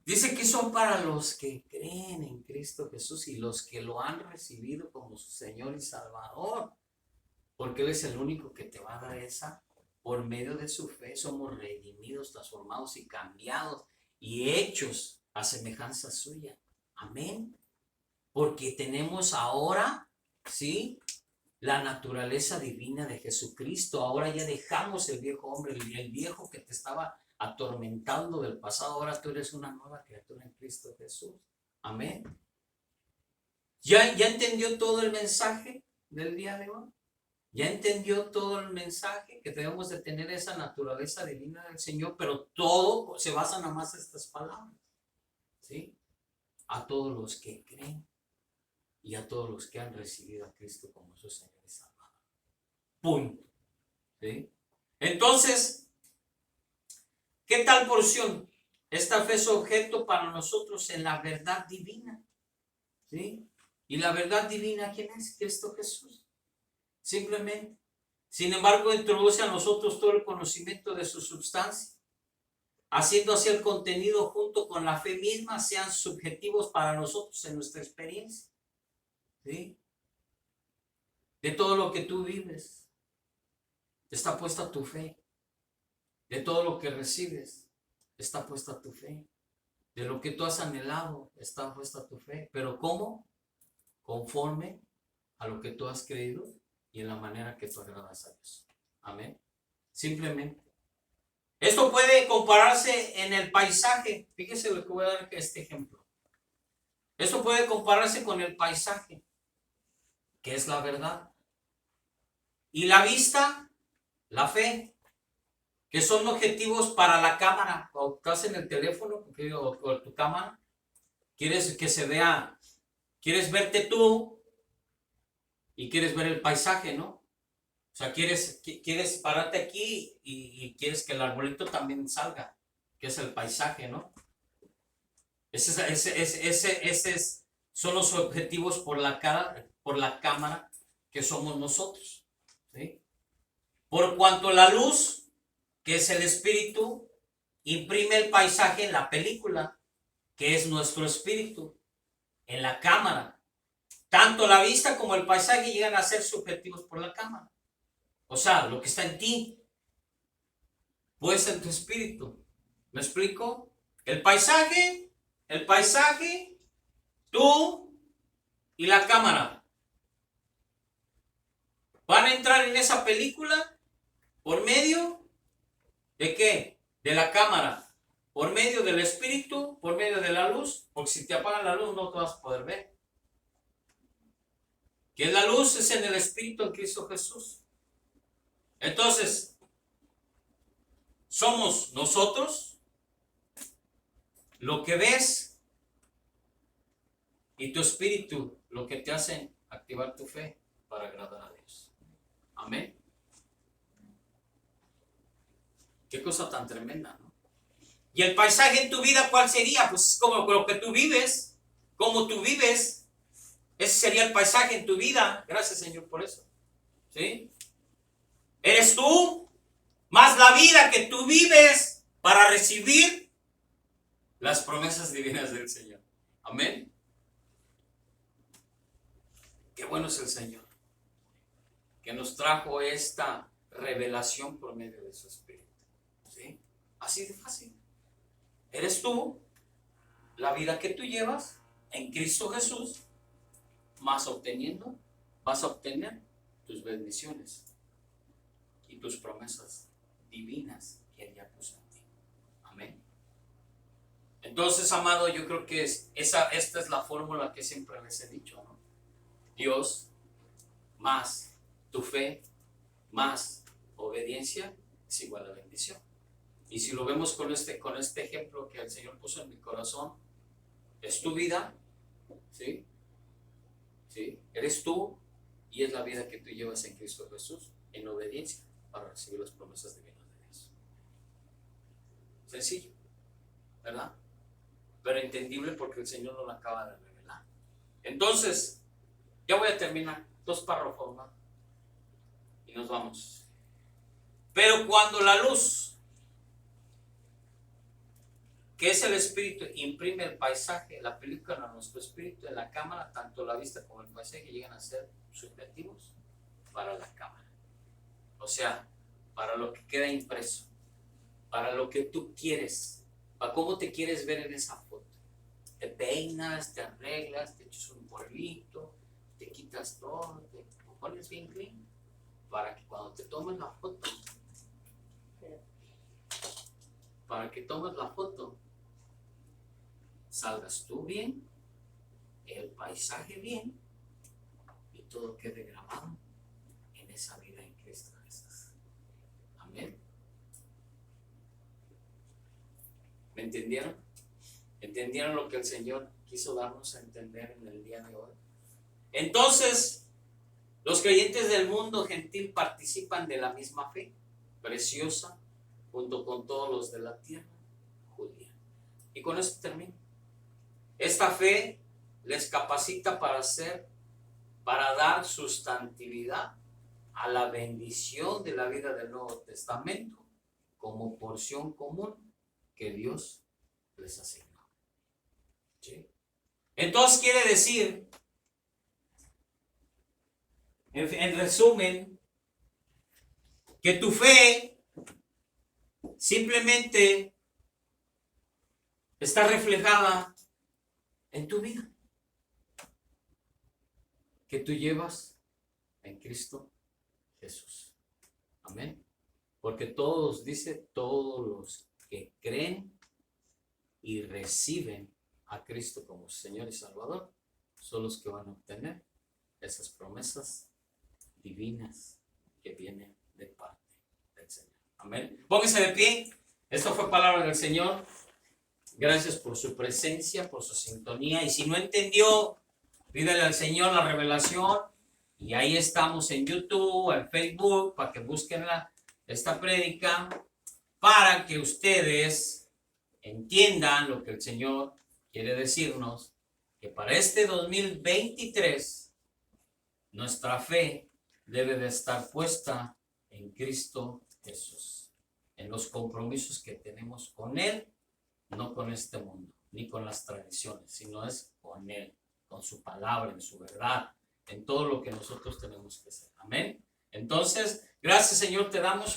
Dice que son para los que creen en Cristo Jesús y los que lo han recibido como su Señor y Salvador. Porque Él es el único que te va a dar esa. Por medio de su fe somos redimidos, transformados y cambiados y hechos a semejanza suya. Amén. Porque tenemos ahora, ¿sí?, la naturaleza divina de Jesucristo. Ahora ya dejamos el viejo hombre, el viejo que te estaba atormentando del pasado. Ahora tú eres una nueva criatura en Cristo Jesús. Amén. ¿Ya entendió todo el mensaje del día de hoy? ¿Ya entendió todo el mensaje? Que debemos de tener esa naturaleza divina del Señor, pero todo se basa nada más en estas palabras, ¿sí? A todos los que creen y a todos los que han recibido a Cristo como su Señor y Salvador. Punto. ¿Sí? Entonces, ¿qué tal porción? Esta fe es objeto para nosotros en la verdad divina. ¿Sí? ¿Y la verdad divina quién es? Cristo Jesús. Simplemente. Sin embargo, introduce a nosotros todo el conocimiento de su substancia, haciendo así el contenido junto con la fe misma sean subjetivos para nosotros en nuestra experiencia. ¿Sí? De todo lo que tú vives, está puesta tu fe. De todo lo que recibes, está puesta tu fe. De lo que tú has anhelado, está puesta tu fe. ¿Pero cómo? Conforme a lo que tú has creído y en la manera que tú agradas a Dios. Amén. Simplemente. Esto puede compararse en el paisaje. Fíjese lo que voy a dar este ejemplo. Esto puede compararse con el paisaje, que es la verdad. Y la vista, la fe, que son objetivos para la cámara. O estás en el teléfono o tu cámara, quieres que se vea, quieres verte tú y quieres ver el paisaje, ¿no? O sea, quieres pararte aquí y quieres que el arbolito también salga, que es el paisaje, ¿no? Son los objetivos por la cámara que somos nosotros, ¿sí? Por cuanto la luz, que es el espíritu, imprime el paisaje en la película, que es nuestro espíritu, en la cámara. Tanto la vista como el paisaje llegan a ser subjetivos por la cámara. O sea, lo que está en ti, pues en tu espíritu. ¿Me explico? El paisaje, tú y la cámara van a entrar en esa película por medio de ¿qué? De la cámara, por medio del espíritu, por medio de la luz, porque si te apagan la luz no te vas a poder ver. Que la luz es en el espíritu en Cristo Jesús. Entonces, somos nosotros lo que ves y tu espíritu lo que te hacen activar tu fe para agradar a Dios. Amén. Qué cosa tan tremenda, ¿no? Y el paisaje en tu vida, ¿cuál sería? Pues es como lo que tú vives, como tú vives. Ese sería el paisaje en tu vida. Gracias, Señor, por eso. ¿Sí? Eres tú, más la vida que tú vives para recibir las promesas divinas del Señor. Amén. Qué bueno es el Señor, que nos trajo esta revelación por medio de su Espíritu. ¿Sí? Así de fácil. Eres tú, la vida que tú llevas en Cristo Jesús, vas a obtener tus bendiciones y tus promesas divinas que Él ya puso en ti. Amén. Entonces, amado, yo creo que esta es la fórmula que siempre les he dicho, ¿no? Dios más tu fe más obediencia es igual a bendición. Y si lo vemos con este ejemplo que el Señor puso en mi corazón, es tu vida, ¿sí? ¿Sí? Eres tú y es la vida que tú llevas en Cristo Jesús en obediencia para recibir las promesas divinas de Dios. Sencillo, ¿verdad? Pero entendible porque el Señor nos lo acaba de revelar. Entonces, ya voy a terminar, 2 párrafos más y nos vamos. Pero cuando la luz, que es el Espíritu, imprime el paisaje, la película a nuestro espíritu, en la cámara, tanto la vista como el paisaje llegan a ser subjetivos para la cámara. O sea, para lo que queda impreso, para lo que tú quieres, para cómo te quieres ver en esa foto. Te peinas, te arreglas, te echas un polvito, te quitas todo, te pones bien clean, para que cuando te tomes la foto, salgas tú bien, el paisaje bien y todo quede grabado en esa vida en Cristo Jesús. Amén. ¿Me entendieron? ¿Entendieron lo que el Señor quiso darnos a entender en el día de hoy? Entonces, los creyentes del mundo gentil participan de la misma fe preciosa junto con todos los de la tierra judía. Y con esto termino. Esta fe les capacita para dar sustantividad a la bendición de la vida del Nuevo Testamento como porción común que Dios les asignó. ¿Sí? Entonces quiere decir, en resumen, que tu fe simplemente está reflejada en tu vida que tú llevas en Cristo Jesús. Amén. Porque todos los que creen y reciben a Cristo como Señor y Salvador son los que van a obtener esas promesas divinas que vienen de parte del Señor. Amén. Póngase de pie. Esto fue palabra del Señor. Gracias por su presencia, por su sintonía. Y si no entendió, pídale al Señor la revelación. Y ahí estamos en YouTube, en Facebook, para que busquen esta prédica, para que ustedes entiendan lo que el Señor quiere decirnos, que para este 2023 nuestra fe debe de estar puesta en Cristo Jesús, en los compromisos que tenemos con Él, no con este mundo, ni con las tradiciones, sino es con Él, con su palabra, en su verdad, en todo lo que nosotros tenemos que hacer. Amén. Entonces, gracias, Señor, te damos